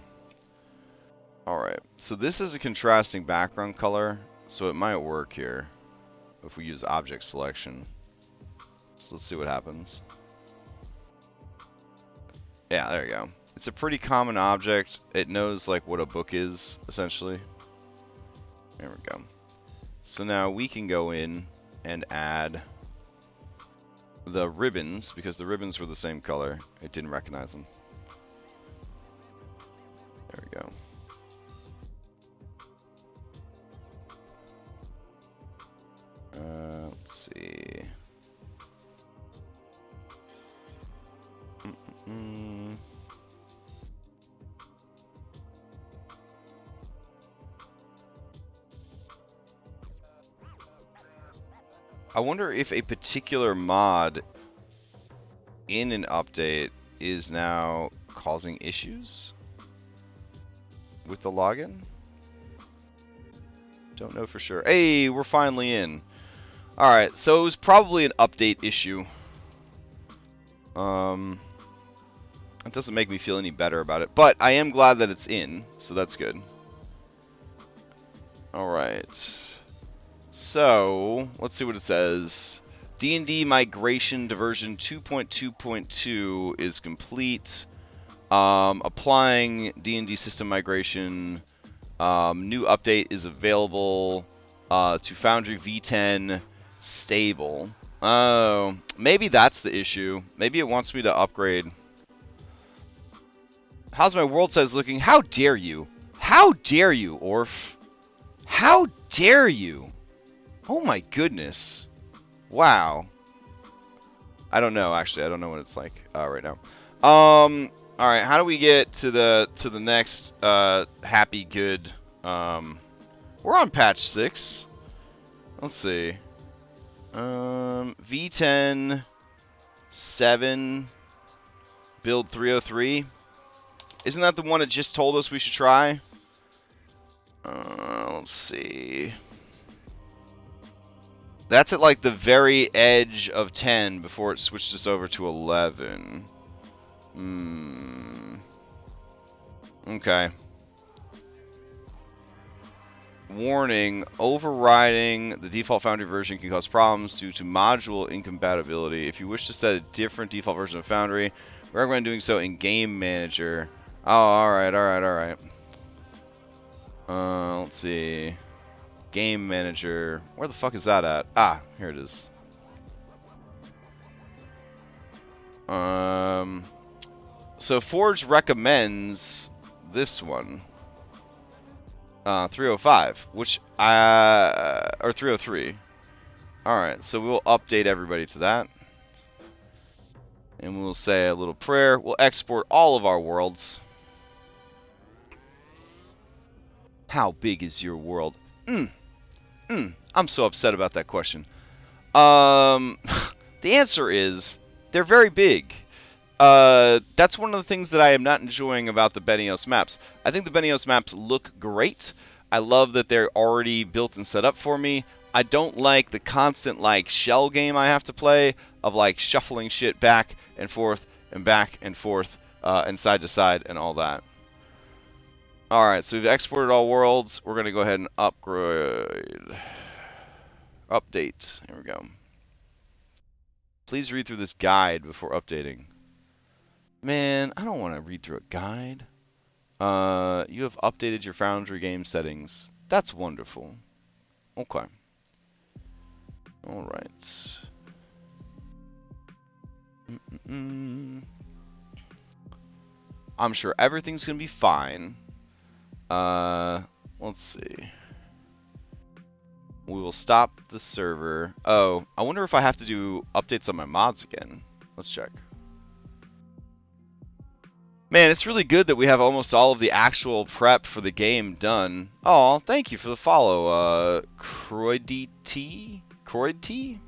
Speaker 1: Alright, so this is a contrasting background color, so it might work here if we use object selection. So let's see what happens. Yeah, there you go. It's a pretty common object. It knows like what a book is, essentially. There we go. So now we can go in and add the ribbons, because the ribbons were the same color. It didn't recognize them. There we go. Let's see. I wonder if a particular mod in an update is now causing issues with the login. Don't know for sure. Hey, we're finally in. Alright, so it was probably an update issue. It doesn't make me feel any better about it, but I am glad that it's in, so that's good. Alright. So, let's see what it says. D&D migration to version 2.2.2 is complete. Applying D&D system migration. New update is available to Foundry V10 stable. Oh, maybe that's the issue. Maybe it wants me to upgrade. How's my world size looking? How dare you? How dare you, Orf? How dare you? Oh my goodness. Wow. I don't know, actually. I don't know what it's like right now. Alright, how do we get to the next happy good? We're on patch 6. Let's see. V10 7 build 303. Isn't that the one it just told us we should try? Let's see. That's at like the very edge of 10 before it switched us over to 11. Okay. Warning, overriding the default Foundry version can cause problems due to module incompatibility. If you wish to set a different default version of Foundry, we recommend doing so in Game Manager. Oh, alright. Let's see. Game Manager. Where the fuck is that at? Ah, here it is. So Forge recommends this one. 305, which or 303. Alright, so we'll update everybody to that. And we'll say a little prayer. We'll export all of our worlds. How big is your world? I'm so upset about that question. The answer is they're very big. That's one of the things that I am not enjoying about the Benios maps. I think the Benios maps look great. I love that they're already built and set up for me. I don't like the constant like shell game I have to play of like shuffling shit back and forth and back and forth and side to side and all that. Alright, so we've exported all worlds. We're going to go ahead and upgrade. Update. Here we go. Please read through this guide before updating. Man, I don't want to read through a guide. You have updated your Foundry game settings. That's wonderful. Okay. Alright. I'm sure everything's going to be fine. Let's see. We will stop the server. Oh, I wonder if I have to do updates on my mods again. Let's check. Man, it's really good that we have almost all of the actual prep for the game done. Oh, thank you for the follow, Croydty? Croydty?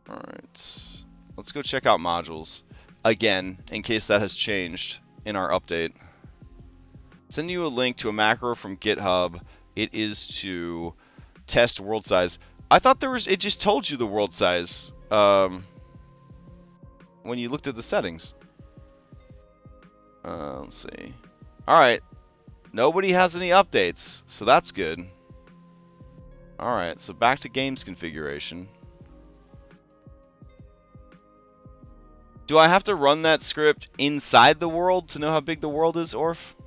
Speaker 1: Alright. Let's go check out modules again, in case that has changed in our update. Send you a link to a macro from GitHub. It is to test world size. I thought there was, it just told you the world size when you looked at the settings. Let's see. Alright. Nobody has any updates, so that's good. Alright, so back to games configuration. Do I have to run that script inside the world to know how big the world is, Orf?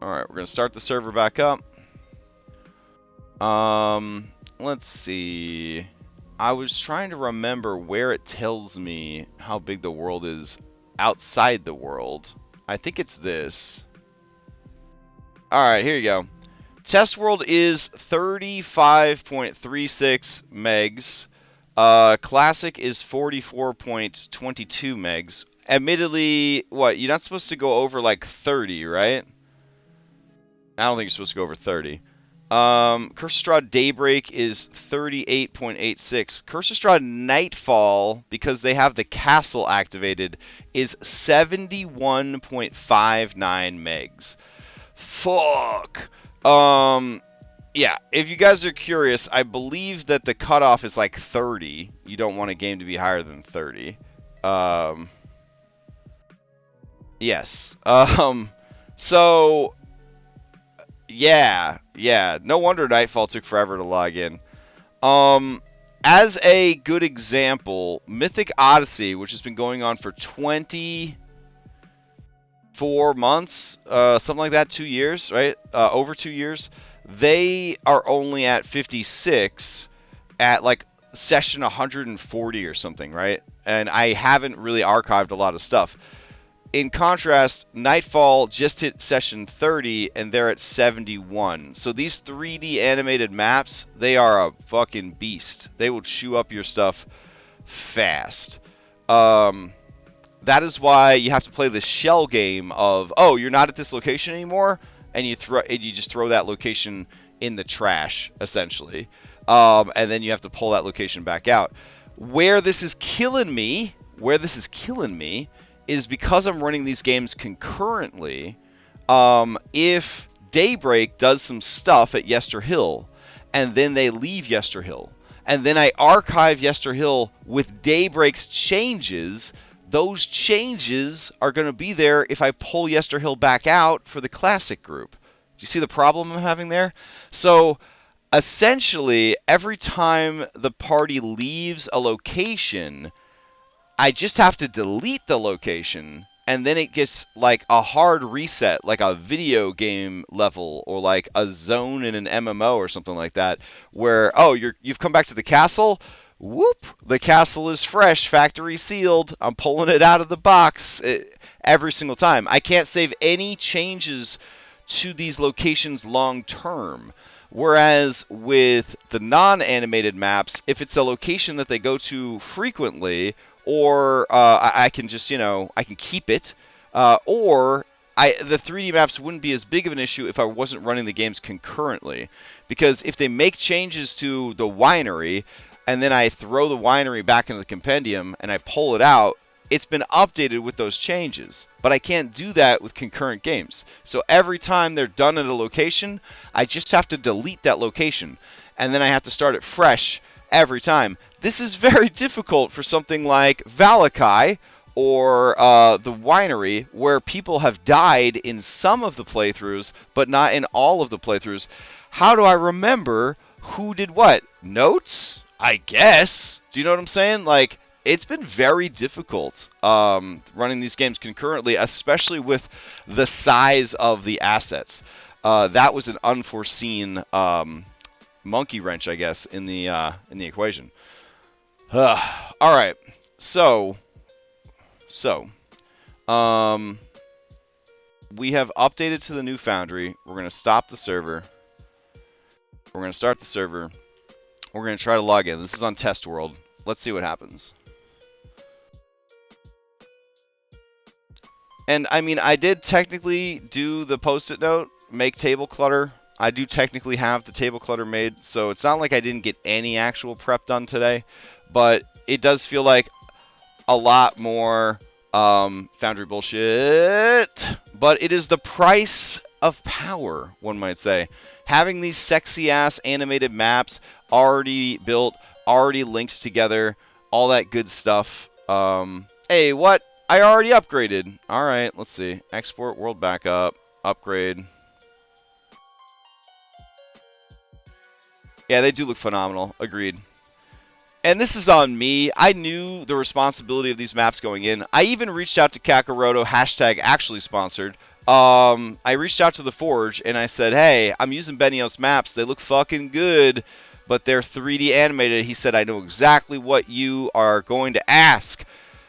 Speaker 1: Alright, we're going to start the server back up. Let's see. I was trying to remember where it tells me how big the world is outside the world. I think it's this. Alright, here you go. Test world is 35.36 megs. Classic is 44.22 megs. Admittedly, what, you're not supposed to go over like 30, right? I don't think you're supposed to go over 30. Curse of Strahd Daybreak is 38.86. Curse of Strahd Nightfall, because they have the castle activated, is 71.59 megs. Fuck. Yeah, if you guys are curious, I believe that the cutoff is like 30. You don't want a game to be higher than 30. Yes. So... Yeah. No wonder Nightfall took forever to log in. As a good example, Mythic Odyssey, which has been going on for 24 months, something like that, 2 years, right? Over 2 years. They are only at 56 at like session 140 or something, right? And I haven't really archived a lot of stuff. In contrast, Nightfall just hit session 30 and they're at 71. So these 3D animated maps, they are a fucking beast. They will chew up your stuff fast. That is why you have to play the shell game of, oh, you're not at this location anymore, and you just throw that location in the trash, essentially. And then you have to pull that location back out. Where this is killing me is because I'm running these games concurrently. If Daybreak does some stuff at Yester Hill, and then they leave Yester Hill, and then I archive Yester Hill with Daybreak's changes, those changes are going to be there if I pull Yester Hill back out for the Classic group. Do you see the problem I'm having there? So, essentially, every time the party leaves a location, I just have to delete the location, and then it gets like a hard reset, like a video game level, or like a zone in an MMO or something like that, where, oh, you've come back to the castle, whoop, the castle is fresh, factory sealed, I'm pulling it out of the box every single time. I can't save any changes to these locations long term. Whereas with the non-animated maps, if it's a location that they go to frequently, or I can just, I can keep it, or the 3D maps wouldn't be as big of an issue if I wasn't running the games concurrently. Because if they make changes to the winery, and then I throw the winery back into the compendium, and I pull it out, it's been updated with those changes. But I can't do that with concurrent games. So every time they're done at a location, I just have to delete that location. And then I have to start it fresh every time. This is very difficult for something like Valakai or the winery, where people have died in some of the playthroughs, but not in all of the playthroughs. How do I remember Who did what? Notes? I guess. Do you know what I'm saying? Like, it's been very difficult running these games concurrently, especially with the size of the assets. That was an unforeseen monkey wrench, I guess, in the equation. All right, so we have updated to the new Foundry. We're gonna stop the server. We're gonna start the server. We're gonna try to log in. This is on test world. Let's see what happens. And I mean, I did technically do the post-it note, make table clutter. I do technically have the table clutter made, so it's not like I didn't get any actual prep done today, but it does feel like a lot more Foundry bullshit. But it is the price of power, one might say. Having these sexy-ass animated maps already built, already linked together, all that good stuff. Hey, what? I already upgraded. Alright, let's see. Export world backup. Upgrade. Yeah, they do look phenomenal. Agreed. And this is on me. I knew the responsibility of these maps going in. I even reached out to Kakaroto, hashtag actually sponsored. I reached out to the Forge and I said, hey, I'm using Benios maps. They look fucking good, but they're 3D animated. He said, I know exactly what you are going to ask.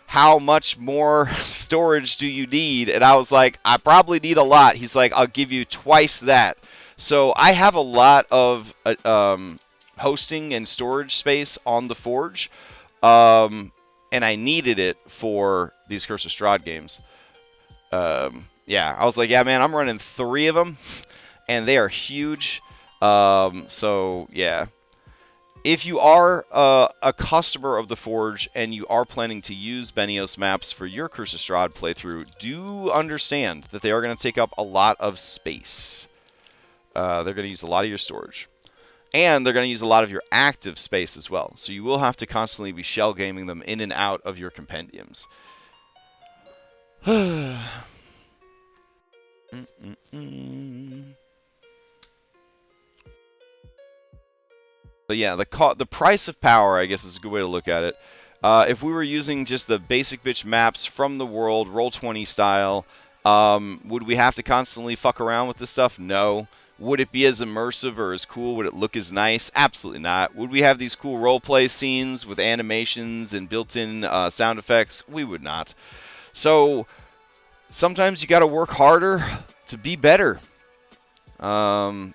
Speaker 1: How much more storage do you need? And I was like, I probably need a lot. He's like, I'll give you twice that. So I have a lot of hosting and storage space on the Forge, and I needed it for these Curse of Strahd games. Yeah, I was like, yeah, man, I'm running 3 of them, and they are huge. So yeah. If you are a customer of the Forge and you are planning to use Benios maps for your Curse of Strahd playthrough, do understand that they are going to take up a lot of space. They're going to use a lot of your storage. And they're going to use a lot of your active space as well. So you will have to constantly be shell gaming them in and out of your compendiums. But yeah, the price of power, I guess, is a good way to look at it. If we were using just the basic bitch maps from the world, Roll20 style, would we have to constantly fuck around with this stuff? No. Would it be as immersive or as cool? Would it look as nice? Absolutely not. Would we have these cool roleplay scenes with animations and built-in sound effects? We would not. So sometimes you got to work harder to be better. I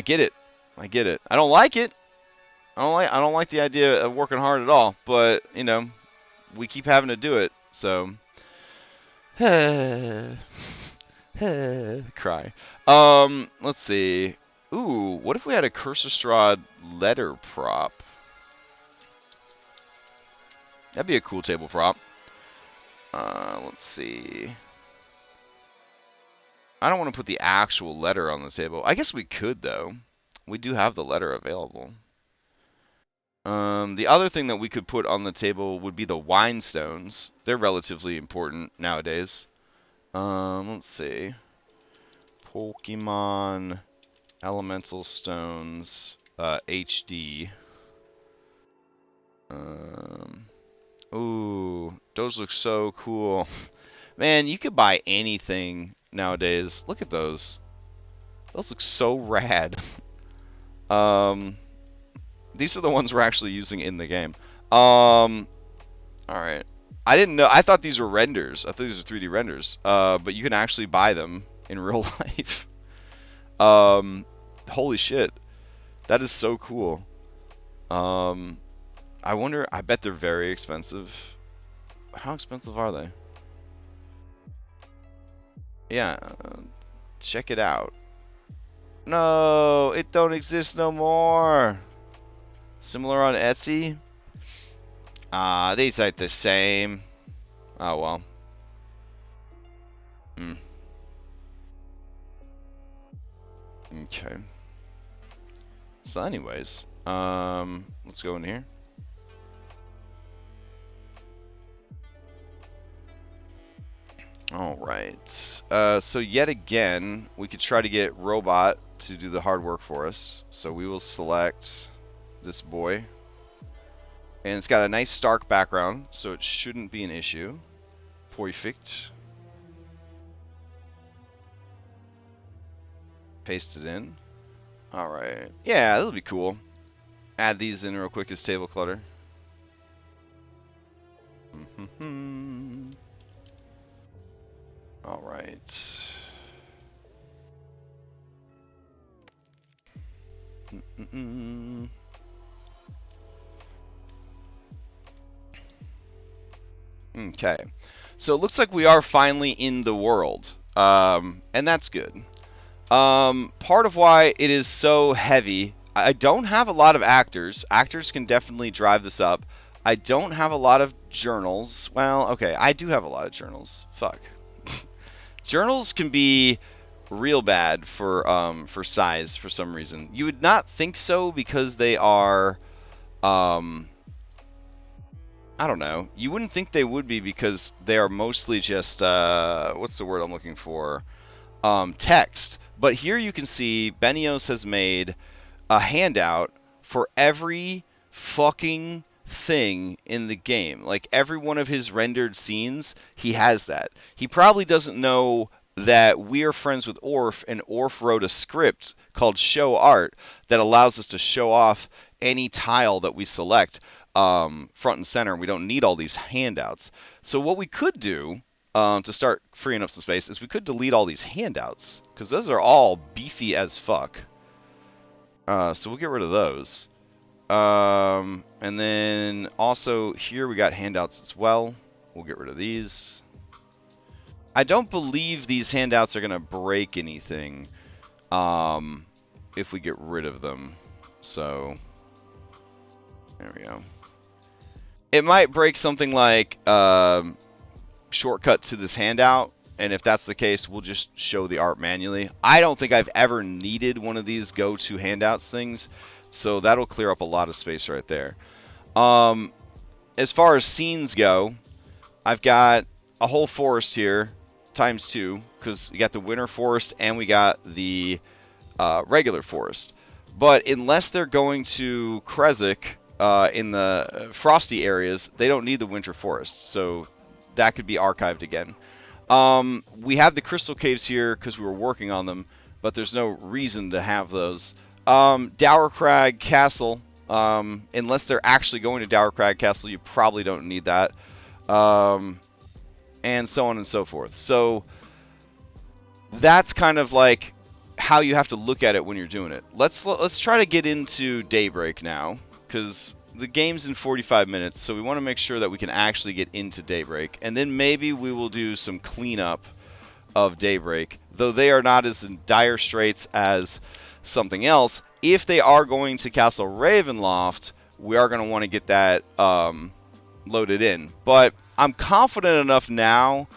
Speaker 1: get it. I get it. I don't like it. I don't like the idea of working hard at all, but you know, we keep having to do it, so cry. Let's see. Ooh, what if we had a Curse of Strahd letter prop? That'd be a cool table prop. Let's see. I don't want to put the actual letter on the table. I guess we could, though. We do have the letter available. The other thing that we could put on the table would be the wine stones. They're relatively important nowadays. Let's see. Pokemon Elemental Stones HD. Ooh, those look so cool. Man, you could buy anything nowadays. Look at those. Those look so rad. These are the ones we're actually using in the game. Alright. I didn't know. I thought these were renders. I thought these were 3D renders. But you can actually buy them in real life. Holy shit. That is so cool. I wonder, I bet they're very expensive. How expensive are they? Yeah. Check it out. No, it don't exist no more. Similar on Etsy? These ain't the same. Oh well. Okay. So anyways, let's go in here. Alright. So yet again, we could try to get Robot to do the hard work for us. So we will select this boy. And it's got a nice stark background, so it shouldn't be an issue. Perfect. Paste it in. Alright. Yeah, that'll be cool. Add these in real quick as table clutter. Alright. Okay. So it looks like we are finally in the world. And that's good. Part of why it is so heavy, I don't have a lot of actors. Actors can definitely drive this up. I don't have a lot of journals. Well, okay, I do have a lot of journals. Fuck. Journals can be real bad for size for some reason. You would not think so because they are, I don't know. You wouldn't think they would be because they are mostly just, what's the word I'm looking for? Text. But here you can see Benios has made a handout for every fucking thing in the game. Like every one of his rendered scenes, he has that. He probably doesn't know that we are friends with Orf, and Orf wrote a script called Show Art that allows us to show off any tile that we select front and center, and we don't need all these handouts. So what we could do to start freeing up some space is we could delete all these handouts, because those are all beefy as fuck. So we'll get rid of those. And then also here we got handouts as well. We'll get rid of these. I don't believe these handouts are going to break anything if we get rid of them. So there we go. It might break something like shortcut to this handout, and if that's the case, we'll just show the art manually. I don't think I've ever needed one of these go-to handouts things, so that'll clear up a lot of space right there. As far as scenes go, I've got a whole forest here times 2, because we got the winter forest and we got the regular forest. But unless they're going to Krezk in the frosty areas, they don't need the winter forest, so that could be archived again. We have the crystal caves here because we were working on them, but there's no reason to have those. Dowercrag Castle, unless they're actually going to Dowercrag Castle, you probably don't need that. And so on and so forth. So that's kind of like how you have to look at it when you're doing it. Let's try to get into Daybreak now, because the game's in 45 minutes, so we want to make sure that we can actually get into Daybreak, and then maybe we will do some cleanup of Daybreak, though they are not as in dire straits as something else. If they are going to Castle Ravenloft, we are going to want to get that loaded in. But I'm confident enough now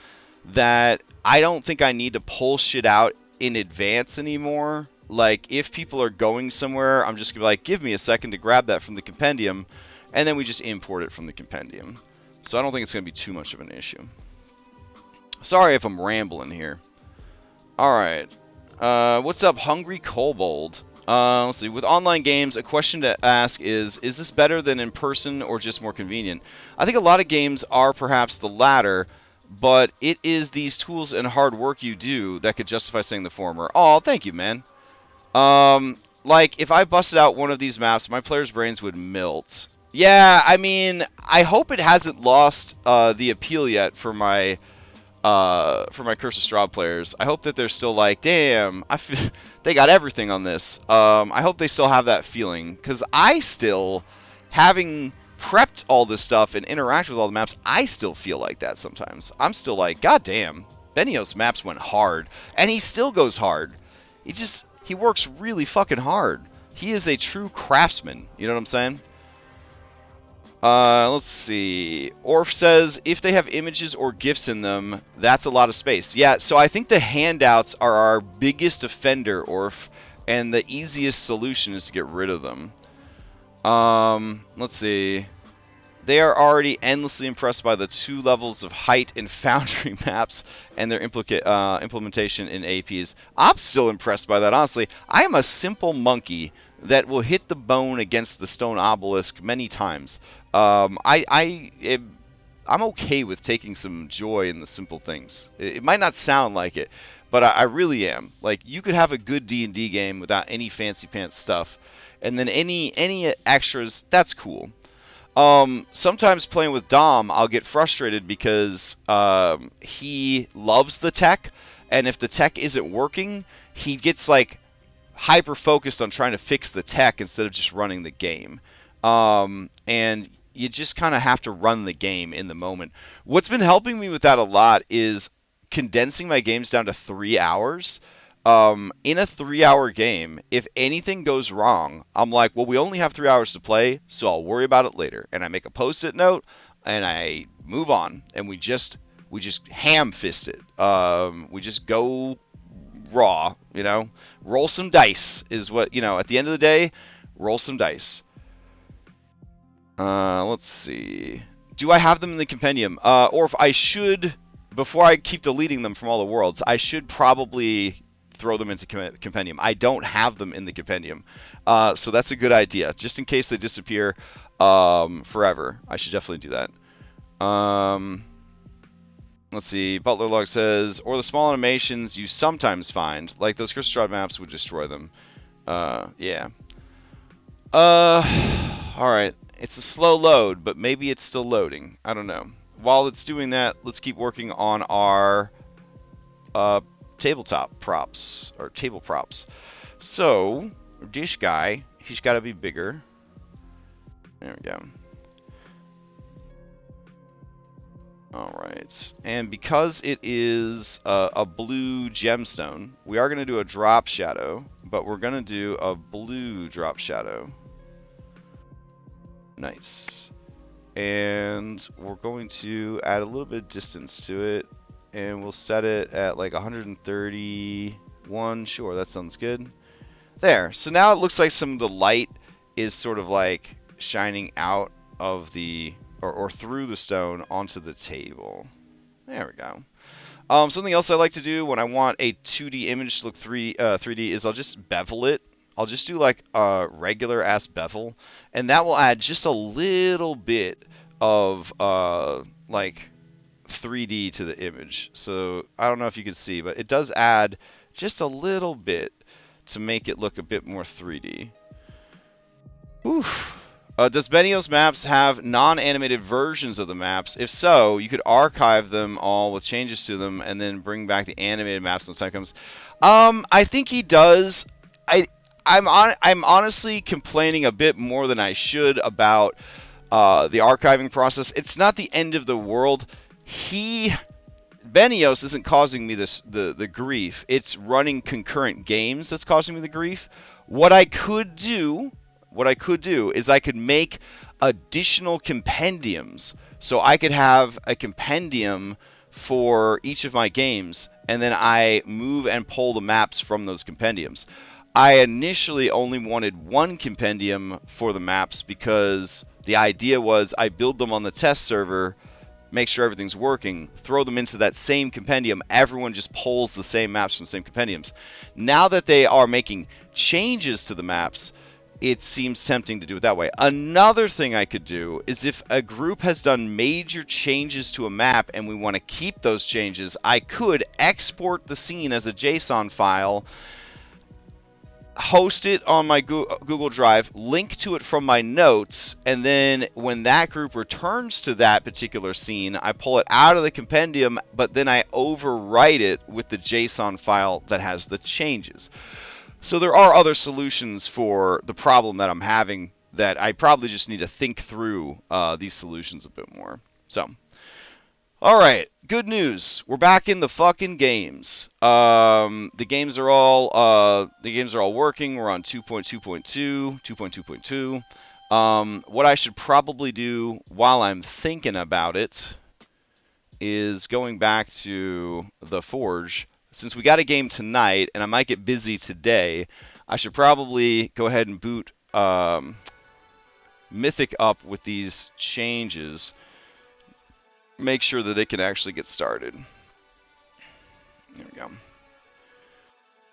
Speaker 1: that I don't think I need to pull shit out in advance anymore. Like, if people are going somewhere, I'm just going to be like, give me a second to grab that from the compendium, and then we just import it from the compendium. So I don't think it's going to be too much of an issue. Sorry if I'm rambling here. Alright. What's up, Hungry Kobold? Let's see. With online games, a question to ask is this better than in person or just more convenient? I think a lot of games are perhaps the latter, but it is these tools and hard work you do that could justify saying the former. Oh, thank you, man. Like, if I busted out one of these maps, my players' brains would melt. Yeah, I mean, I hope it hasn't lost the appeal yet for my Curse of Strahd players. I hope that they're still like, damn, they got everything on this. I hope they still have that feeling, because I still, having prepped all this stuff and interacted with all the maps, I still feel like that sometimes. I'm still like, god damn, Benios maps went hard, and he still goes hard. He works really fucking hard. He is a true craftsman. You know what I'm saying? Let's see. Orf says, if they have images or GIFs in them, that's a lot of space. Yeah, so I think the handouts are our biggest offender, Orf, and the easiest solution is to get rid of them. Let's see. They are already endlessly impressed by the 2 levels of height in Foundry maps and their implementation in APs. I'm still impressed by that, honestly. I am a simple monkey that will hit the bone against the stone obelisk many times. I'm okay with taking some joy in the simple things. It might not sound like it, but I really am. Like, you could have a good D&D game without any fancy pants stuff, and then any extras, that's cool. Sometimes playing with Dom, I'll get frustrated because he loves the tech, and if the tech isn't working, he gets like hyper focused on trying to fix the tech instead of just running the game. And you just kind of have to run the game in the moment. What's been helping me with that a lot is condensing my games down to 3 hours. In a 3-hour game, if anything goes wrong, I'm like, well, we only have 3 hours to play, so I'll worry about it later. And I make a post-it note, and I move on, and we just ham-fist it. We just go raw, you know? Roll some dice is what, you know, at the end of the day, roll some dice. Let's see. Do I have them in the compendium? Or if I should, before I keep deleting them from all the worlds, I should probably throw them into compendium. I don't have them in the compendium, so that's a good idea. Just in case they disappear forever, I should definitely do that. Let's see. Butler Log says, or the small animations you sometimes find, like those Strahd maps, would destroy them. Yeah. All right. It's a slow load, but maybe it's still loading. I don't know. While it's doing that, let's keep working on our tabletop props, or table props. So, dish guy, he's got to be bigger. There we go. Alright, and because it is a blue gemstone, we are going to do a drop shadow, but we're going to do a blue drop shadow. Nice. And we're going to add a little bit of distance to it, and we'll set it at like 131. Sure, that sounds good. There. So now it looks like some of the light is sort of like shining out of the, or through the stone onto the table. There we go. Something else I like to do when I want a 2D image to look 3D is I'll just bevel it. I'll just do like a regular ass bevel, and that will add just a little bit of like 3D to the image. So I don't know if you can see, but it does add just a little bit to make it look a bit more 3D. Oof. Does Benio's maps have non-animated versions of the maps? If so, you could archive them all with changes to them and then bring back the animated maps when the time comes. I think he does. I'm honestly complaining a bit more than I should about the archiving process. It's not the end of the world. Benios isn't causing me the grief. It's running concurrent games that's causing me the grief. What I could do is I could make additional compendiums. So I could have a compendium for each of my games, and then I move and pull the maps from those compendiums. I initially only wanted one compendium for the maps because the idea was I build them on the test server, make sure everything's working, throw them into that same compendium, everyone just pulls the same maps from the same compendiums. Now that they are making changes to the maps, it seems tempting to do it that way. Another thing I could do is if a group has done major changes to a map and we want to keep those changes, I could export the scene as a JSON file, host it on my Google Drive, link to it from my notes, and then when that group returns to that particular scene, I pull it out of the compendium, but then I overwrite it with the JSON file that has the changes. So there are other solutions for the problem that I'm having that I probably just need to think through these solutions a bit more. So, all right, good news. We're back in the fucking games. The games are all working. We're on 2.2.2, 2.2.2. What I should probably do while I'm thinking about it is going back to the Forge. Since we got a game tonight, and I might get busy today, I should probably go ahead and boot Mythic up with these changes. Make sure that it can actually get started. There we go.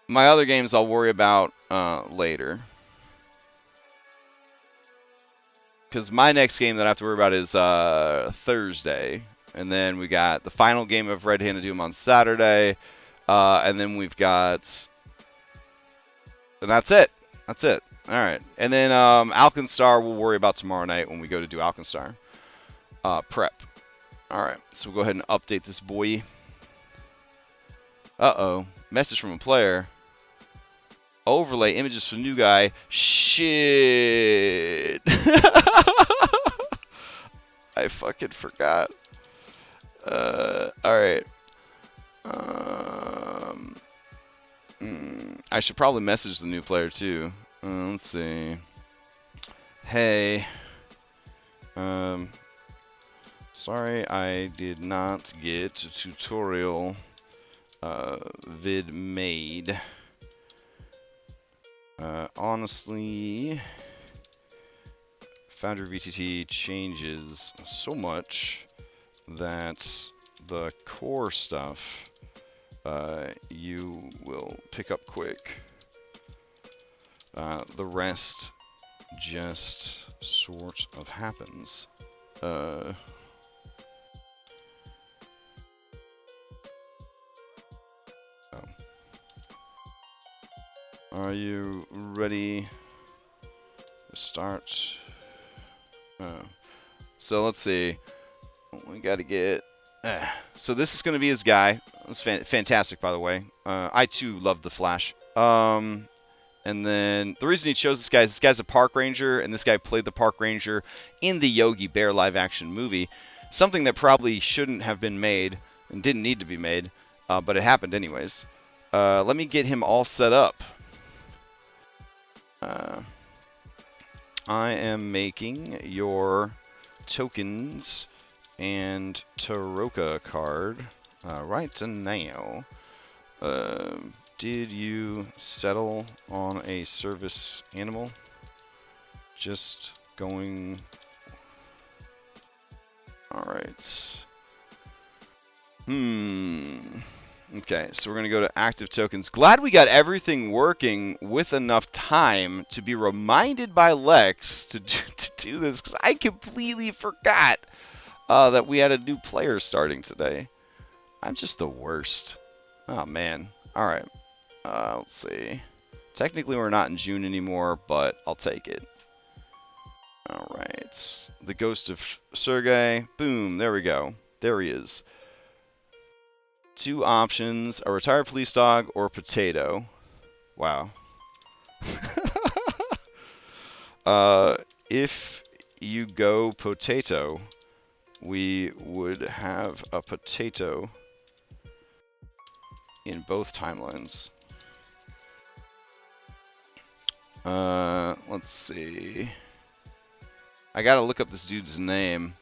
Speaker 1: My other games I'll worry about later. Because my next game that I have to worry about is Thursday. And then we got the final game of Red Handed Doom on Saturday. And then we've got... And that's it. That's it. Alright. And then Alkenstar we'll worry about tomorrow night when we go to do Alkenstar. Prep. Alright. So we'll go ahead and update this boy. Uh-oh. Message from a player. Overlay images for new guy. Shit. I fucking forgot. Alright. I should probably message the new player too. Let's see. Hey. Sorry I did not get a tutorial vid made. Honestly, Foundry VTT changes so much that the core stuff you will pick up quick. The rest just sort of happens. Are you ready to start? So let's see. We got to get... So this is going to be his guy. It's fantastic, by the way. I too love the Flash. And then the reason he chose this guy's a park ranger, and this guy played the park ranger in the Yogi Bear live-action movie. Something that probably shouldn't have been made and didn't need to be made, but it happened anyways. Let me get him all set up. I am making your tokens and Taroka card right now. Did you settle on a service animal? Just going... Alright. Okay, so we're going to go to active tokens. Glad we got everything working with enough time to be reminded by Lex to do this, because I completely forgot that we had a new player starting today. I'm just the worst. Oh, man. Alright. Let's see. Technically, we're not in June anymore, but I'll take it. Alright. The Ghost of Sergei. Boom. There we go. There he is. Two options, a retired police dog or potato. Wow. If you go potato, we would have a potato in both timelines. Let's see. I gotta look up this dude's name.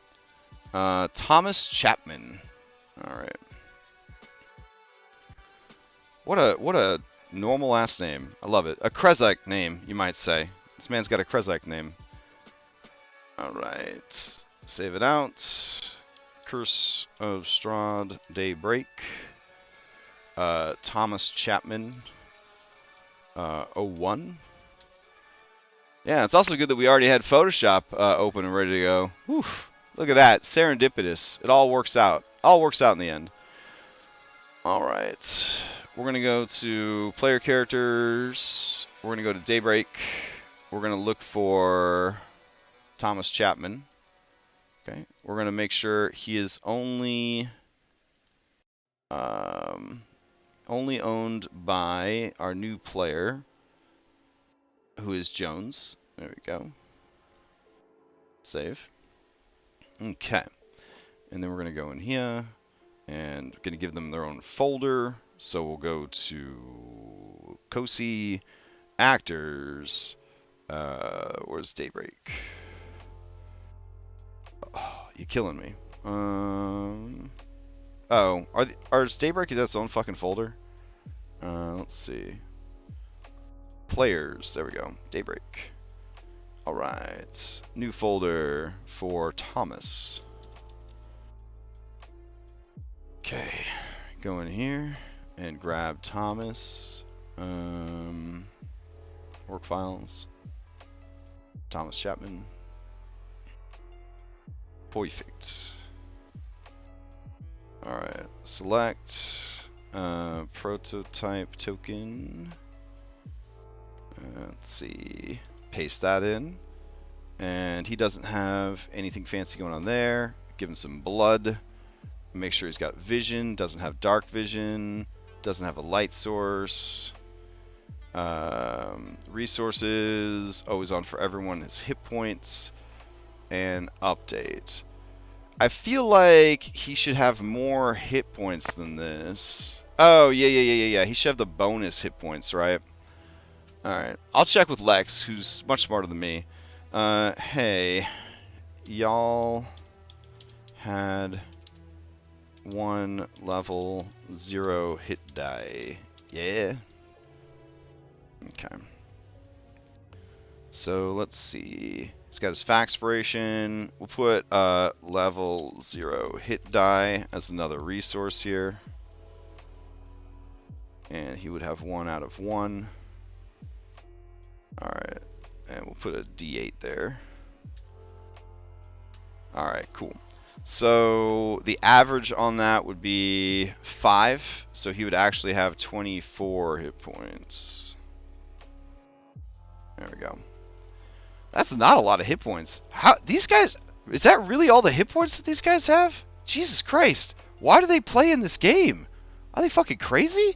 Speaker 1: Thomas Chapman. Alright. What a normal ass name. I love it. A Krezak name, you might say. This man's got a Krezak name. Alright. Save it out. Curse of Strahd Daybreak. Thomas Chapman. 01. Yeah, it's also good that we already had Photoshop open and ready to go. Whew. Look at that. Serendipitous. It all works out. All works out in the end. Alright. We're going to go to player characters. We're going to go to Daybreak. We're going to look for Thomas Chapman. Okay. We're going to make sure he is only owned by our new player, who is Jones. There we go. Save. Okay. And then we're going to go in here and we're going to give them their own folder. So we'll go to Cosi Actors. Where's Daybreak? Oh, you're killing me. Oh, is Daybreak its own fucking folder? Let's see. Players. There we go. Daybreak. Alright, new folder for Thomas. Okay, go in here and grab Thomas. Work files. Thomas Chapman. Perfect. Alright, select prototype token. Let's see. Paste that in. And he doesn't have anything fancy going on there. Give him some blood. Make sure he's got vision. Doesn't have dark vision. Doesn't have a light source. Resources. Always on for everyone. His hit points. And update. I feel like he should have more hit points than this. Oh, yeah. He should have the bonus hit points, right? Alright. I'll check with Lex, who's much smarter than me. Hey. Y'all had 1 level 0 hit die. Yeah? Okay. So, let's see. He's got his Faxpiration. We'll put level 0 hit die as another resource here. And he would have 1 out of 1. Alright. And we'll put a D8 there. Alright, cool. So the average on that would be 5. So he would actually have 24 hit points. There we go. That's not a lot of hit points. How these guys, is that really all the hit points that these guys have? Jesus Christ. Why do they play in this game? Are they fucking crazy?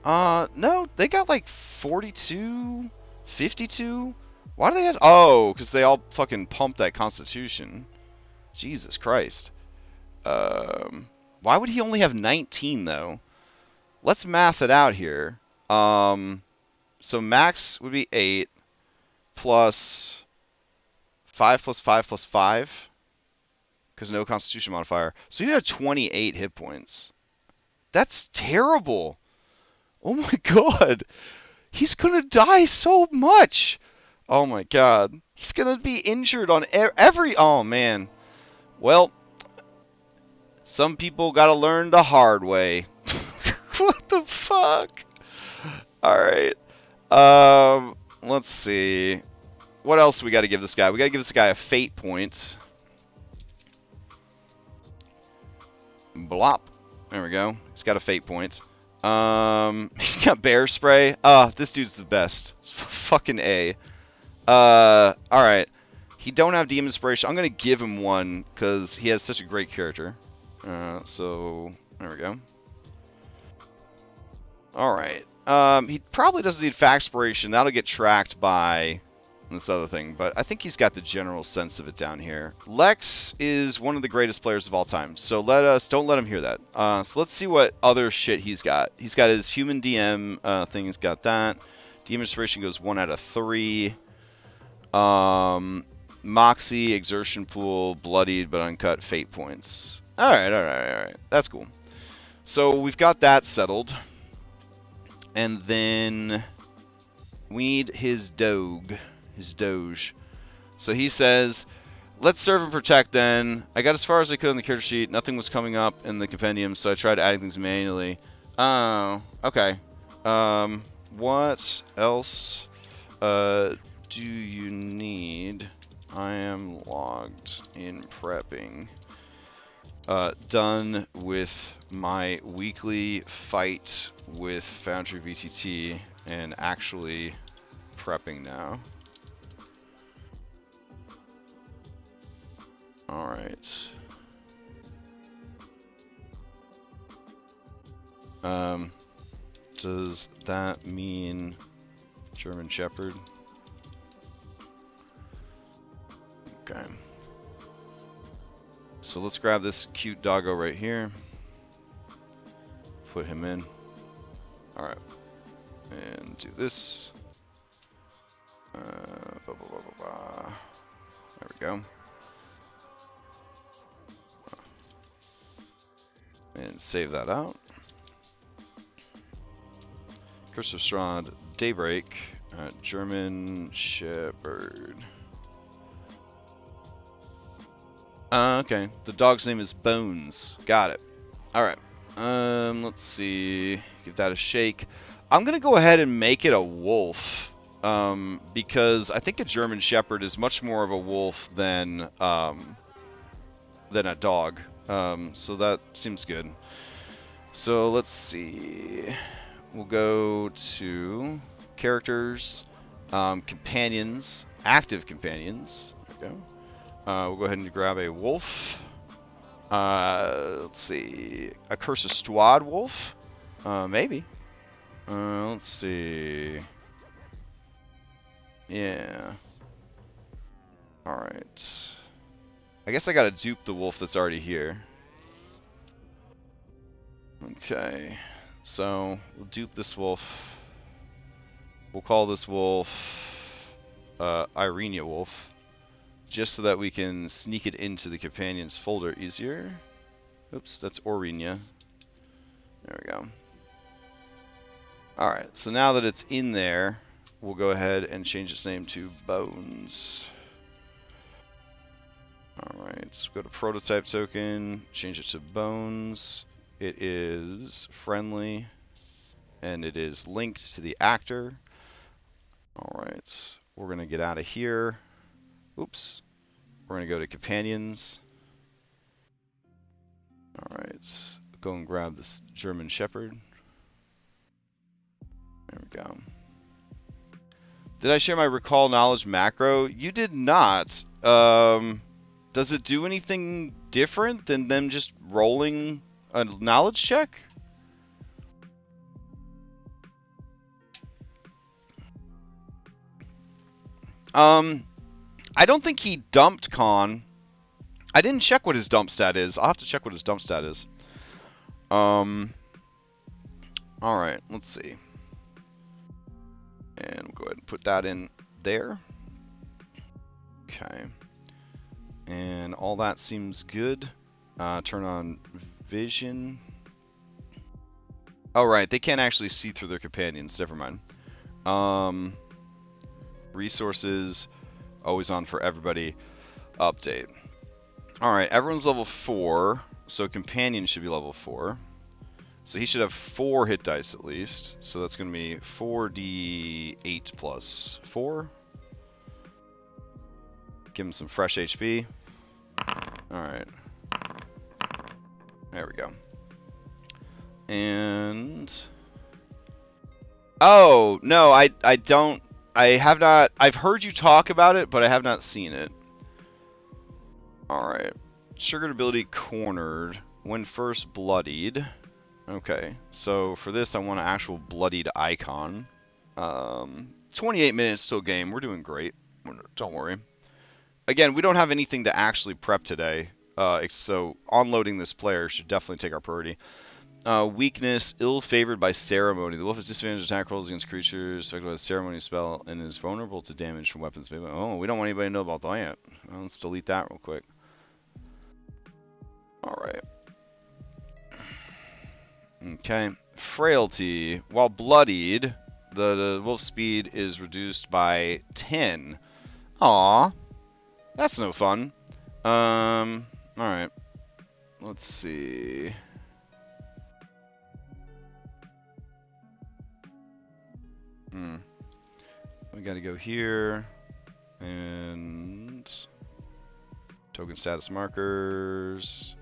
Speaker 1: No, they got like 42, 52. Why do they have, oh, because they all fucking pumped that Constitution. Jesus Christ. Why would he only have 19 though? Let's math it out here. So max would be 8 plus 5 plus 5 plus 5, because no Constitution modifier. So you'd have 28 hit points. That's terrible. Oh my god. He's gonna die so much. Oh my god. He's gonna be injured on every... Oh man. Well, some people gotta learn the hard way. What the fuck? Alright. Let's see. What else we gotta give this guy? We gotta give this guy a fate point. Blop. There we go. He's got a fate point. He's got bear spray. This dude's the best. Fucking A. Alright. He don't have DM inspiration. I'm gonna give him one because he has such a great character. So there we go. Alright. He probably doesn't need Faxpiration. That'll get tracked by this other thing, but I think he's got the general sense of it down here. Lex is one of the greatest players of all time, so don't let him hear that. So let's see what other shit he's got. He's got his human DM thing. He's got that. DM inspiration goes 1 out of 3. Moxie, exertion pool, bloodied but uncut fate points. Alright. That's cool. So we've got that settled. And then we need his doge. So he says, let's serve and protect then. I got as far as I could on the character sheet. Nothing was coming up in the compendium, so I tried adding things manually. Oh, okay. What else do you need? I am logged in prepping. Done with my weekly fight with Foundry VTT and actually prepping now. Alright. Does that mean German Shepherd? Okay. So let's grab this cute doggo right here. Put him in. Alright. And do this. There we go. And save that out. Curse of Strahd, Daybreak, German Shepherd. Okay. The dog's name is Bones. Got it. Alright. Let's see. Give that a shake. I'm gonna go ahead and make it a wolf. Because I think a German Shepherd is much more of a wolf than a dog. So that seems good. So let's see. We'll go to characters, companions, active companions. There we go. We'll go ahead and grab a wolf. Let's see. A Curse of Strahd wolf? Maybe. Let's see. Yeah. Alright. I guess I gotta dupe the wolf that's already here. Okay. So, we'll dupe this wolf. We'll call this wolf Irenia Wolf. Just so that we can sneak it into the companions folder easier. Oops, that's Aurenia. There we go. Alright, so now that it's in there, we'll go ahead and change its name to Bones. Alright, so go to prototype token, change it to Bones. It is friendly, and it is linked to the actor. Alright, we're going to get out of here. Oops. We're going to go to companions. Alright, go and grab this German Shepherd. There we go. Did I share my recall knowledge macro? You did not. Does it do anything different than them just rolling a knowledge check? I don't think he dumped Con. I didn't check what his dump stat is. I'll have to check what his dump stat is. Alright, let's see. And we'll go ahead and put that in there. Okay. And all that seems good. Turn on vision. Oh, right. They can't actually see through their companions. Never mind. Resources. Always on for everybody. Update. Alright, everyone's level 4. So companion should be level 4. So he should have 4 hit dice at least. So that's going to be 4d8 plus 4. Give him some fresh HP. Alright. There we go. And... oh, no, I don't... I have not... I've heard you talk about it, but I have not seen it. Alright. Triggered ability cornered. When first bloodied. Okay. So for this, I want an actual bloodied icon. 28 minutes till game. We're doing great. Don't worry. Again, we don't have anything to actually prep today. So unloading this player should definitely take our priority. Weakness, ill-favored by ceremony. The wolf has disadvantaged attack rolls against creatures affected by the ceremony spell and is vulnerable to damage from weapons. Oh, we don't want anybody to know about that. Well, let's delete that real quick. Alright. Okay. Frailty. While bloodied, the wolf's speed is reduced by 10. Aw. That's no fun. Alright. Let's see. We gotta go here. And... token status markers.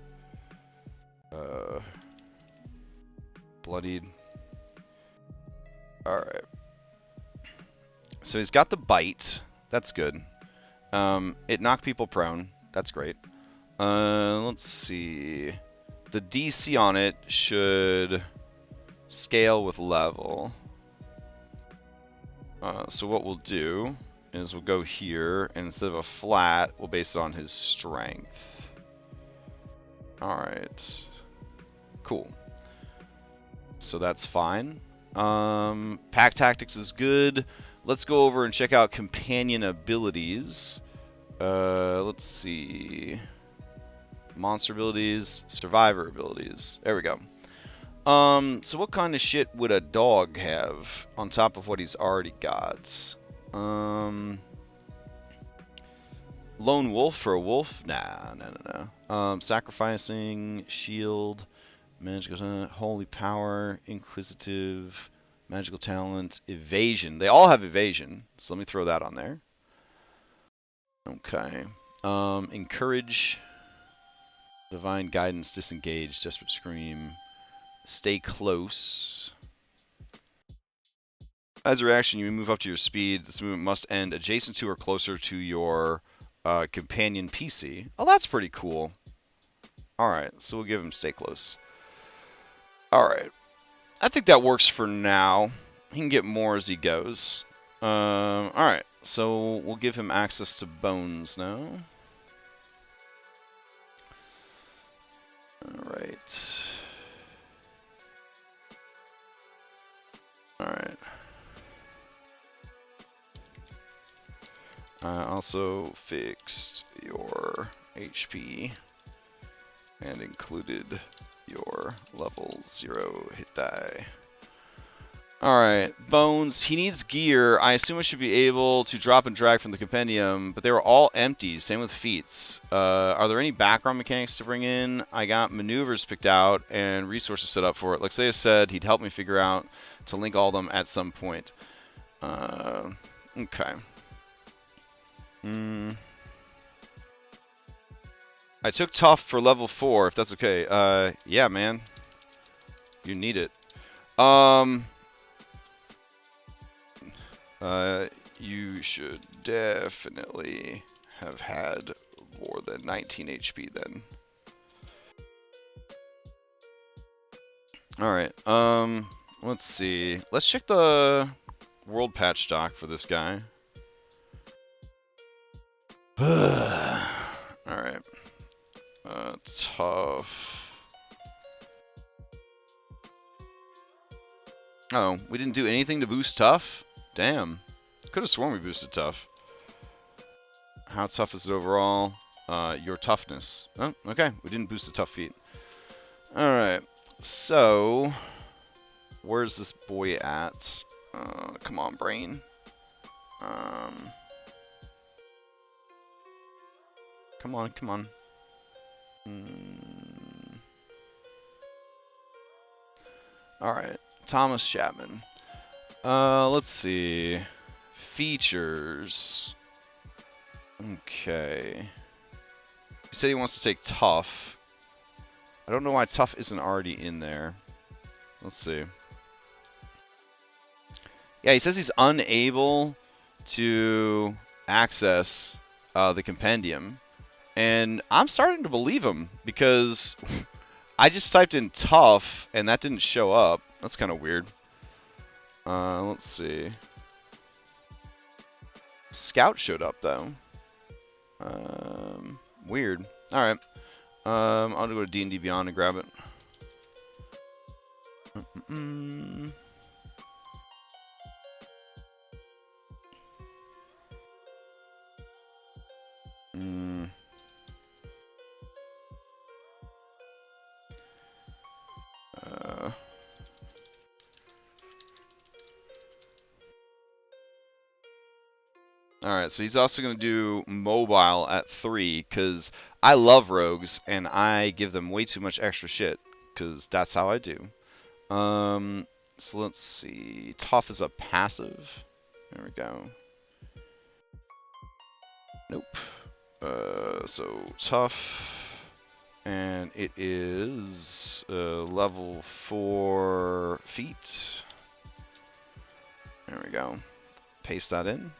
Speaker 1: Bloodied. Alright. So he's got the bite. That's good. It knocked people prone. That's great. Let's see. The DC on it should scale with level. So what we'll do is we'll go here, and instead of a flat, we'll base it on his strength. Alright. Cool. So that's fine. Pack Tactics is good. Let's go over and check out companion abilities. Let's see. Monster abilities, survivor abilities. There we go. So what kind of shit would a dog have on top of what he's already got? Lone wolf for a wolf? Nah, no. Sacrificing, shield, magical, holy power, inquisitive, magical talent, evasion. They all have evasion, so let me throw that on there. Okay. Encourage, divine guidance, disengage, desperate scream, stay close. As a reaction, you move up to your speed. This movement must end adjacent to or closer to your companion PC. Oh, that's pretty cool. Alright, so we'll give him stay close. Alright. I think that works for now. He can get more as he goes. Alright, so we'll give him access to bones now. Alright. Alright. I also fixed your HP and included your level 0 hit die. Alright, bones. He needs gear. I assume I should be able to drop and drag from the compendium, but they were all empty. Same with feats. Are there any background mechanics to bring in? I got maneuvers picked out and resources set up for it. Like Saya said, he'd help me figure out to link all of them at some point. Okay. I took tough for level 4, if that's okay. Yeah, man. You need it. You should definitely have had more than 19 HP then. Alright, let's see. Let's check the world patch doc for this guy. Alright. Tough. Oh, we didn't do anything to boost tough? Damn. Could have sworn we boosted tough. How tough is it overall? Your toughness. Oh, okay. We didn't boost the tough feat. Alright. So, where's this boy at? Come on, brain. Come on, come on. Alright. Thomas Chapman. Let's see. Features. Okay. He said he wants to take tough. I don't know why tough isn't already in there. Let's see. Yeah, he says he's unable to access the compendium. And I'm starting to believe him because I just typed in tough and that didn't show up. That's kind of weird. Let's see. Scout showed up though. Weird. All right. I'll go to D&D Beyond and grab it. Alright, so he's also going to do mobile at 3, because I love rogues, and I give them way too much extra shit, because that's how I do. So let's see. Tough is a passive. There we go. Nope. So tough, and it is level 4 feat. There we go. Paste that in.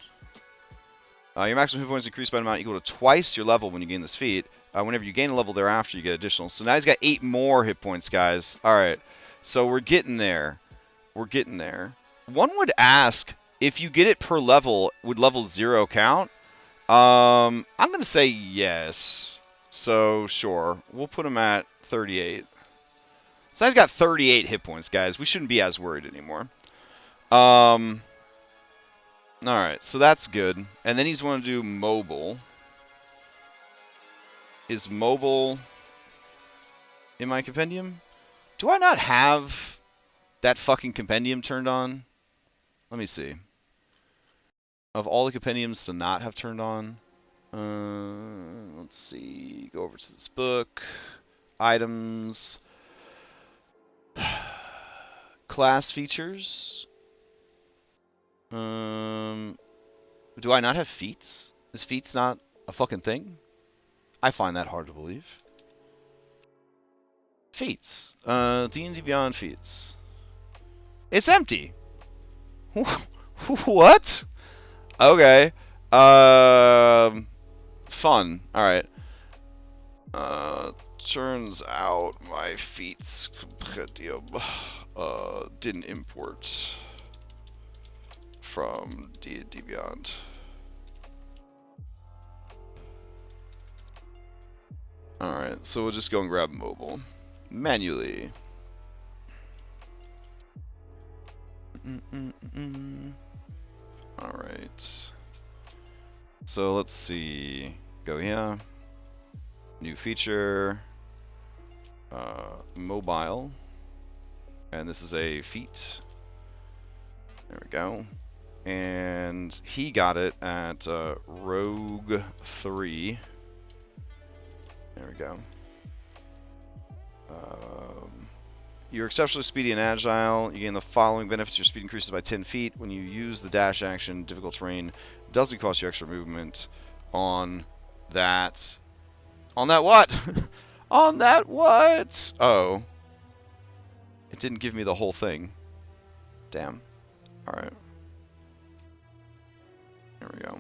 Speaker 1: Your maximum hit points increase by an amount equal to twice your level when you gain this feat. Whenever you gain a level thereafter, you get additional. So now he's got 8 more hit points, guys. Alright, so we're getting there. We're getting there. One would ask, if you get it per level, would level 0 count? I'm going to say yes. So, sure. We'll put him at 38. So he's got 38 hit points, guys. We shouldn't be as worried anymore. Alright, so that's good. And then he's going to do mobile. Is mobile in my compendium? Do I not have that fucking compendium turned on? Let me see. Of all the compendiums to not have turned on. Let's see. Go over to this book. Items. Class features. Do I not have feats? Is feats not a fucking thing? I find that hard to believe. Feats. D&D Beyond feats. It's empty. What? Okay. Fun. Alright. Turns out my feats compendium didn't import from D&D Beyond. Alright, so we'll just go and grab mobile. Manually. Alright. So let's see. Go here. New feature. Mobile. And this is a feat. There we go. And he got it at Rogue 3. There we go. You're exceptionally speedy and agile. You gain the following benefits. Your speed increases by 10 feet. When you use the dash action, difficult terrain doesn't cost you extra movement. On that... On that what? On that what? Oh. It didn't give me the whole thing. Damn. Alright. There we go.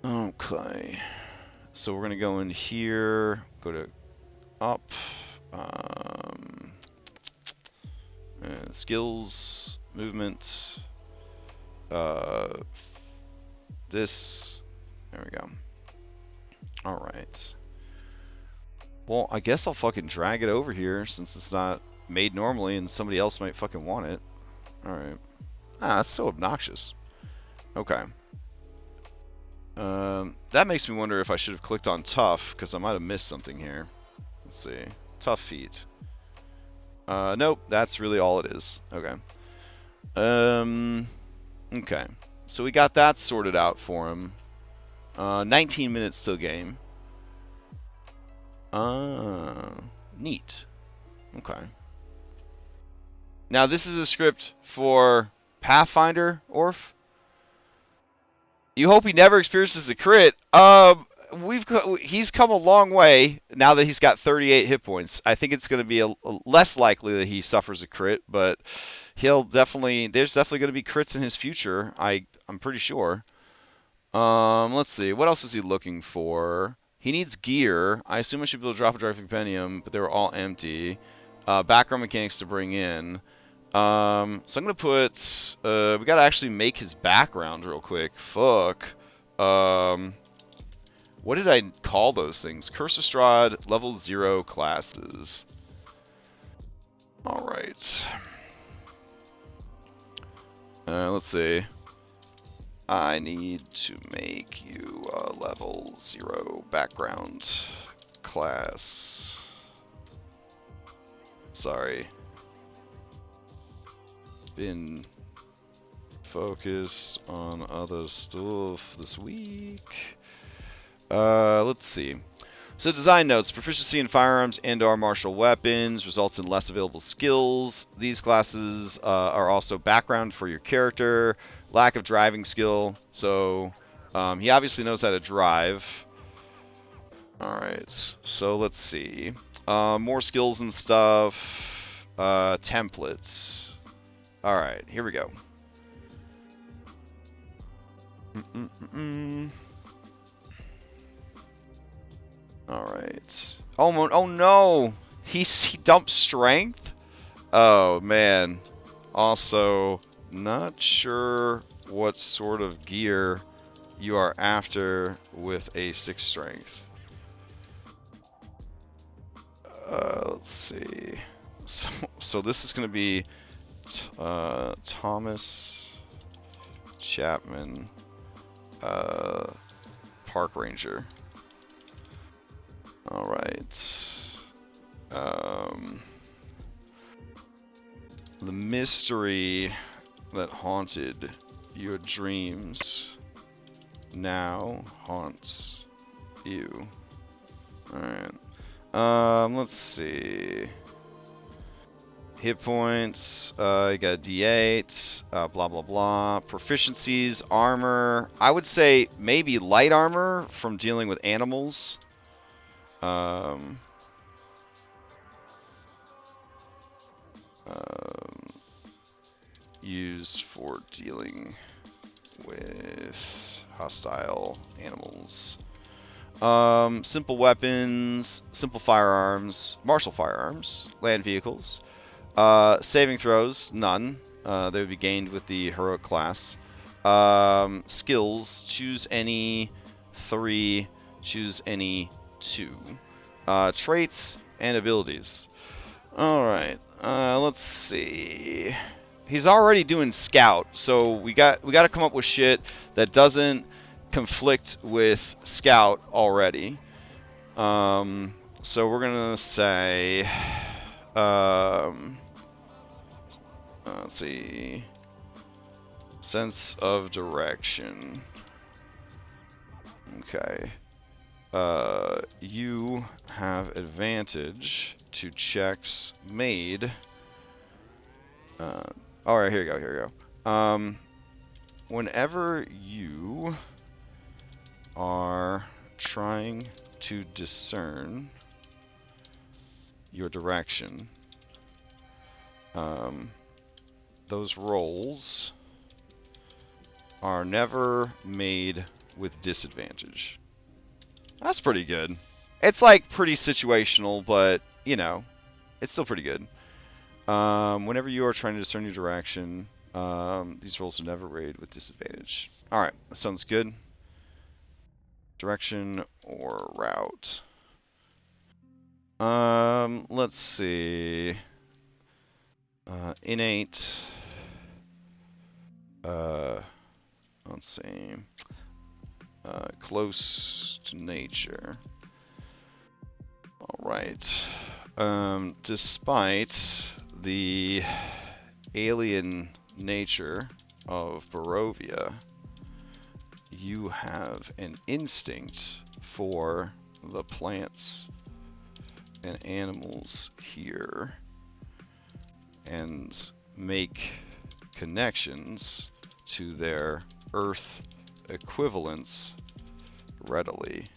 Speaker 1: Okay. So we're going to go in here, go to up, skills, movement, this, there we go. Alright. Well, I guess I'll fucking drag it over here since it's not made normally and somebody else might fucking want it. Alright. Ah, that's so obnoxious. Okay. That makes me wonder if I should have clicked on tough, because I might have missed something here. Let's see. Tough feat. Nope, that's really all it is. Okay. Okay. So we got that sorted out for him. 19 minutes till game. Neat. Okay. Now this is a script for Pathfinder, Orf? You hope he never experiences a crit. He's come a long way now that he's got 38 hit points. I think it's going to be a less likely that he suffers a crit, but there's definitely going to be crits in his future. I'm pretty sure. Let's see. What else is he looking for? He needs gear. I assume I should be able to drop a drive compendium, but they were all empty. Background mechanics to bring in. So I'm going to put, we got to actually make his background real quick. Fuck. What did I call those things? Curse of Strahd, level 0 classes. Alright. Let's see. I need to make you a level 0 background class. Sorry. Been focused on other stuff this week. Let's see. So design notes. Proficiency in firearms and/or martial weapons results in less available skills. These classes are also background for your character. Lack of driving skill. So he obviously knows how to drive. Alright. So let's see. More skills and stuff. Templates. Alright, here we go. Alright. Oh no! He dumped strength? Oh man. Also, not sure what sort of gear you are after with a 6 strength. Let's see. So this is going to be Thomas Chapman, Park Ranger. All right. The mystery that haunted your dreams now haunts you. Alright. Let's see. Hit points, you got a D8, blah blah blah. Proficiencies, armor. I would say maybe light armor from dealing with animals. Used for dealing with hostile animals. Simple weapons, simple firearms, martial firearms, land vehicles. Saving throws, none. They would be gained with the heroic class. Skills, choose any 3, choose any 2. Traits and abilities. Alright, let's see. He's already doing scout, so we got to come up with shit that doesn't conflict with scout already. So we're gonna say, let's see, sense of direction. Okay. You have advantage to checks made. Alright, here we go. Whenever you are trying to discern your direction, those rolls are never made with disadvantage. That's pretty good. It's like pretty situational, but you know, it's still pretty good. Whenever you are trying to discern your direction, these rolls are never rated with disadvantage. Alright, that sounds good. Direction or route. Let's see. Innate. Let's see. Close to nature. Alright. Despite the alien nature of Barovia, you have an instinct for the plants and animals here and make connections to their earth equivalents readily.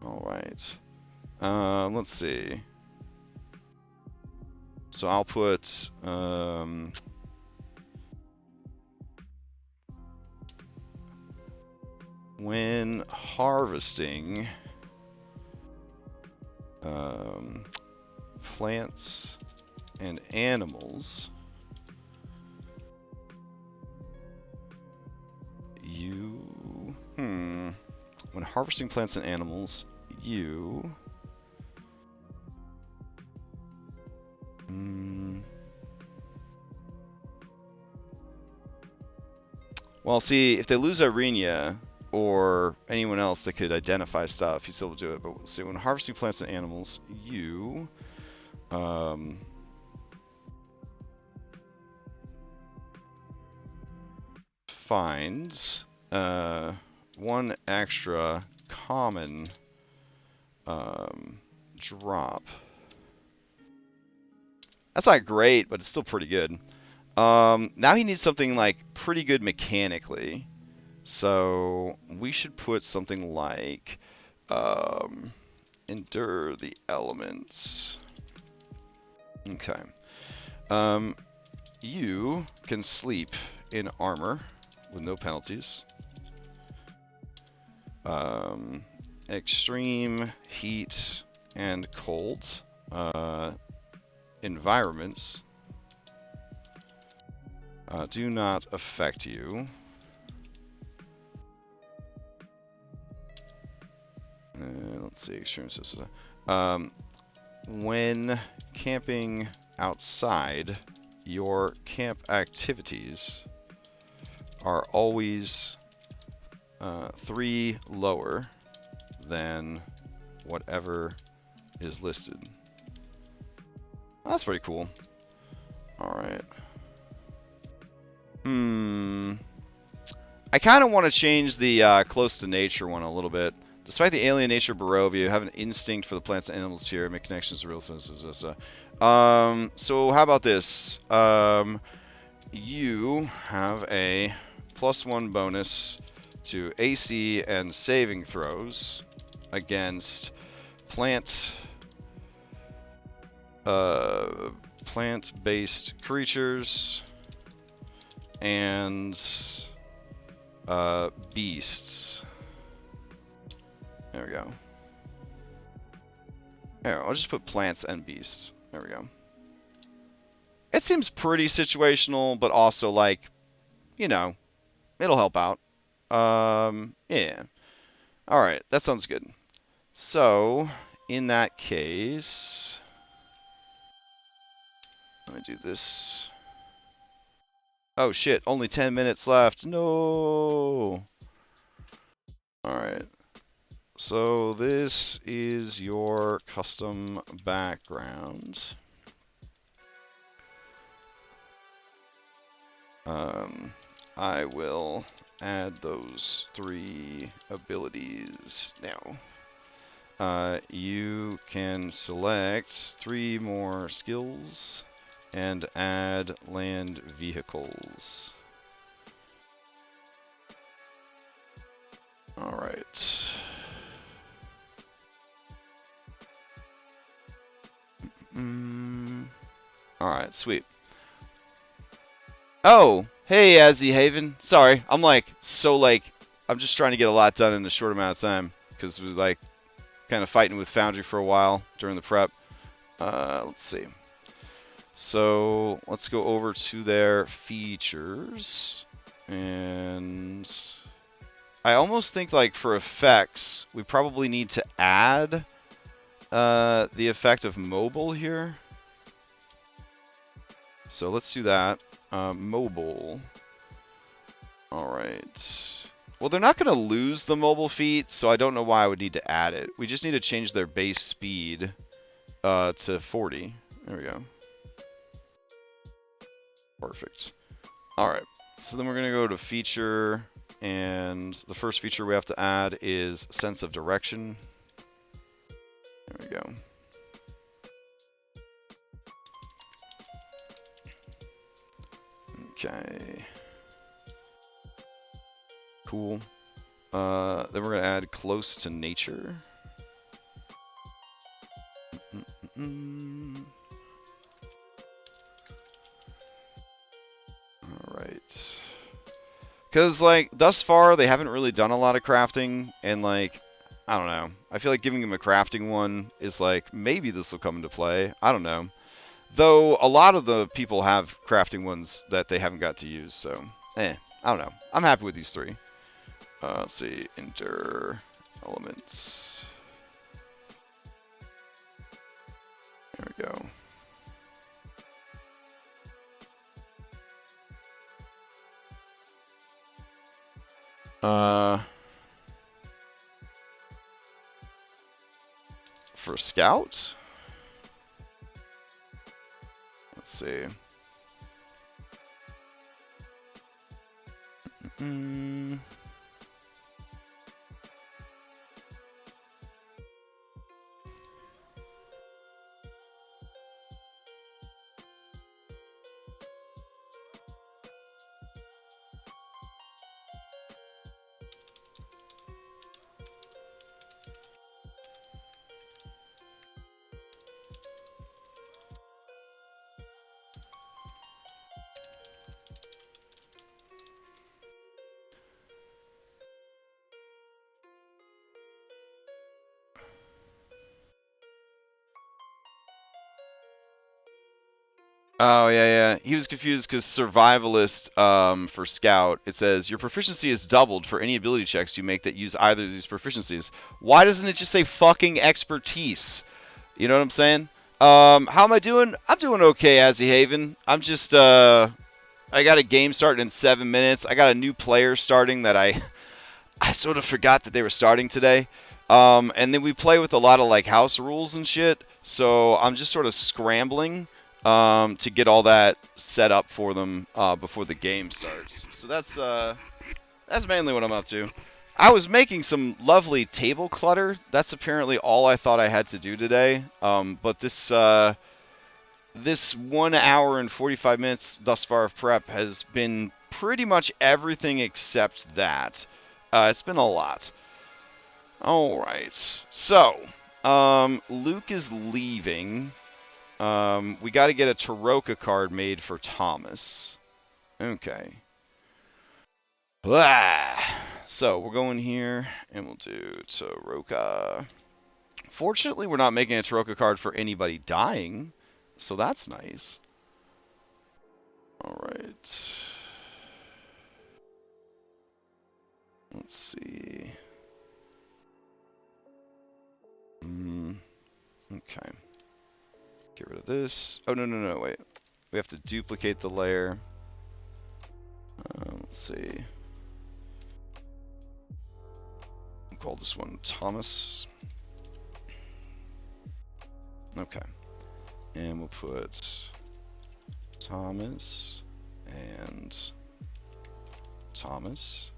Speaker 1: Alright. Let's see. So I'll put when harvesting plants and animals, when harvesting plants and animals, you well, see, if they lose Irenia or anyone else that could identify stuff, you still will do it. But we'll see, when harvesting plants and animals, you find one extra common drop. That's not great, but it's still pretty good. Now he needs something like pretty good mechanically. So we should put something like endure the elements. Okay. You can sleep in armor with no penalties. Extreme heat and cold environments do not affect you. Let's see, extreme. When camping outside, your camp activities are always 3 lower than whatever is listed. That's pretty cool. Alright. I kind of want to change the close to nature one a little bit. Despite the alien nature of Barovia, you have an instinct for the plants and animals here. Make connections to real senses. So how about this? You have a +1 bonus to AC and saving throws against plant-based creatures and beasts. There we go. There, I'll just put plants and beasts. There we go. It seems pretty situational, but also like, you know, it'll help out. Yeah. Alright, that sounds good. So, in that case, let me do this. Oh shit, only 10 minutes left. No! Alright. So, this is your custom background. I will add those 3 abilities now. You can select 3 more skills and add land vehicles. Alright. Alright, sweet. Oh, hey, Azzy Haven. Sorry, I'm I'm just trying to get a lot done in a short amount of time because we were kind of fighting with Foundry for a while during the prep. Let's see. So let's go over to their features, and I almost think for effects we probably need to add the effect of mobile here. So let's do that. Mobile. Alright. Well, they're not going to lose the mobile feat, so I don't know why I would need to add it. We just need to change their base speed to 40. There we go. Perfect. Alright. So then we're going to go to feature, and the first feature we have to add is sense of direction. There we go. Okay. Cool. Then we're going to add close to nature. Alright. Because, thus far, they haven't really done a lot of crafting, and, I don't know. I feel like giving them a crafting one is, maybe this will come into play. I don't know. Though, a lot of the people have crafting ones that they haven't got to use, so, I don't know. I'm happy with these 3. Let's see, enter elements. There we go. For Scout? Let's see. Oh, yeah. He was confused because Survivalist, for Scout, it says, your proficiency is doubled for any ability checks you make that use either of these proficiencies. Why doesn't it just say fucking expertise? You know what I'm saying? How am I doing? I'm doing okay, Azzy Haven. I'm just, I got a game starting in 7 minutes. I got a new player starting that I sort of forgot that they were starting today. And then we play with a lot of, house rules and shit. So I'm just sort of scrambling to get all that set up for them before the game starts. So that's That's mainly what I'm up to. I was making some lovely table clutter. That's apparently all I thought I had to do today. But this 1 hour and 45 minutes thus far of prep has been pretty much everything except that. It's been a lot. All right. So, Luke is leaving. We got to get a Taroka card made for Thomas. Okay. Blah. So we're going here, and we'll do Taroka. Fortunately, we're not making a Taroka card for anybody dying, so that's nice. All right. Let's see. Okay. Get rid of this. Oh, no, wait. We have to duplicate the layer. Let's see. We'll call this one Thomas. Okay. And we'll put Thomas and Thomas.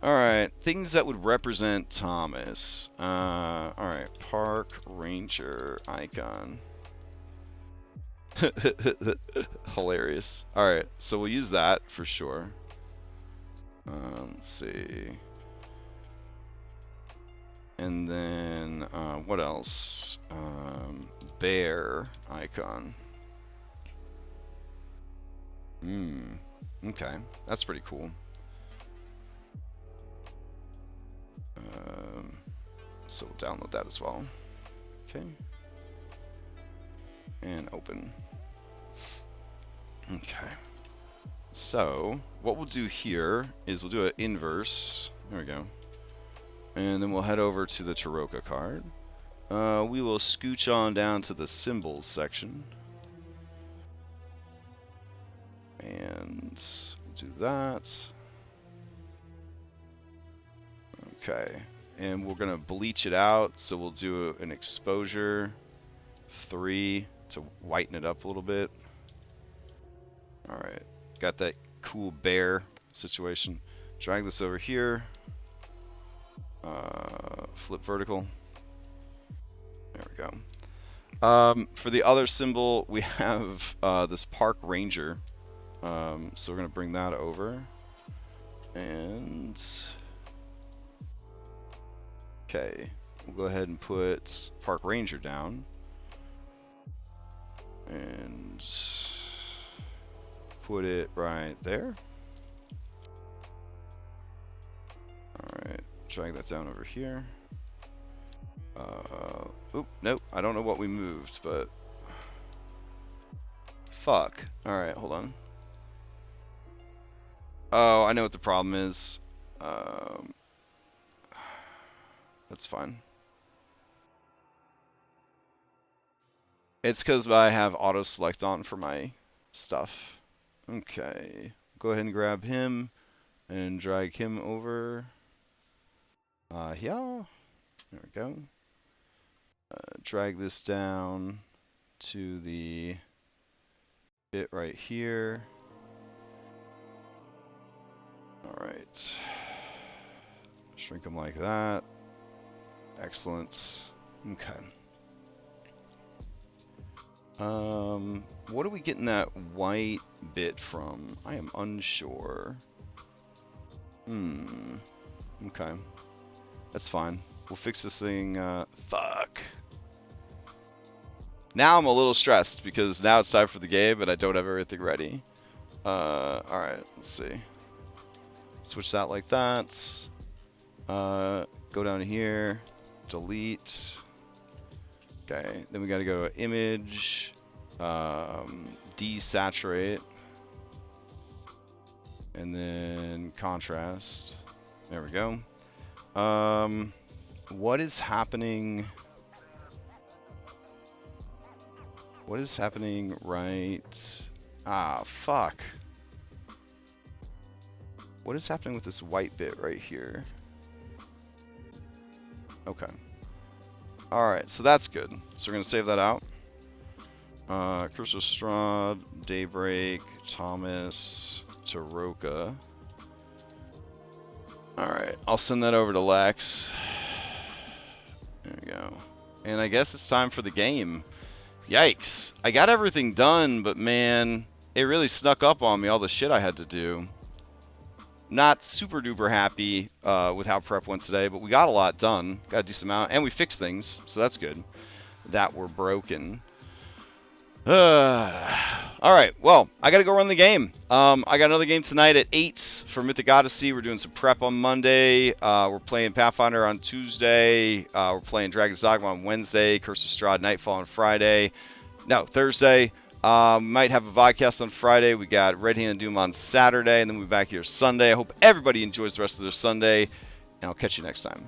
Speaker 1: Alright, things that would represent Thomas. Alright, park ranger icon. Hilarious. Alright, so we'll use that for sure. Let's see. And then, what else? Bear icon. Okay, that's pretty cool. So we'll download that as well. Okay. And open. Okay. So, what we'll do here is we'll do an inverse. There we go. And then we'll head over to the Taroka card. We will scooch on down to the symbols section. And do that. Okay. And we're going to bleach it out. So we'll do an exposure 3 to whiten it up a little bit. Alright. Got that cool bear situation. Drag this over here. Flip vertical. There we go. For the other symbol, we have this park ranger. So we're going to bring that over. And okay, we'll go ahead and put park ranger down. And put it right there. Alright, drag that down over here. Oop, nope, I don't know what we moved, but fuck. Alright, hold on. Oh, I know what the problem is. That's fine. It's because I have auto select on for my stuff. Okay, go ahead and grab him and drag him over. Yeah, there we go. Drag this down to the bit right here. Alright. Shrink them like that. Excellent. Okay. What are we getting that white bit from? I am unsure. Okay. That's fine. We'll fix this thing. Fuck. Now I'm a little stressed because now it's time for the game and I don't have everything ready. Alright, let's see. Switch that like that. Go down here. Delete. Okay, then we gotta go to image. Desaturate. And then contrast. There we go. What is happening? What is happening right? Ah, fuck. What is happening with this white bit right here? Okay. Alright, so that's good. So we're going to save that out. Crucial Strahd, Daybreak, Thomas, Taroka. Alright, I'll send that over to Lex. There we go. And I guess it's time for the game. Yikes. I got everything done, but man, it really snuck up on me, all the shit I had to do. Not super duper happy with how prep went today, but we got a lot done. Got a decent amount, and we fixed things, so that's good. That were broken. Alright, well, I gotta go run the game. I got another game tonight at 8 for Mythic Odyssey. We're doing some prep on Monday. We're playing Pathfinder on Tuesday. We're playing Dragon's Dogma on Wednesday. Curse of Strahd Nightfall on Friday. No, Thursday. Might have a vodcast on Friday. We got Red Hand Doom on Saturday, and then we'll be back here Sunday. I hope everybody enjoys the rest of their Sunday, and I'll catch you next time.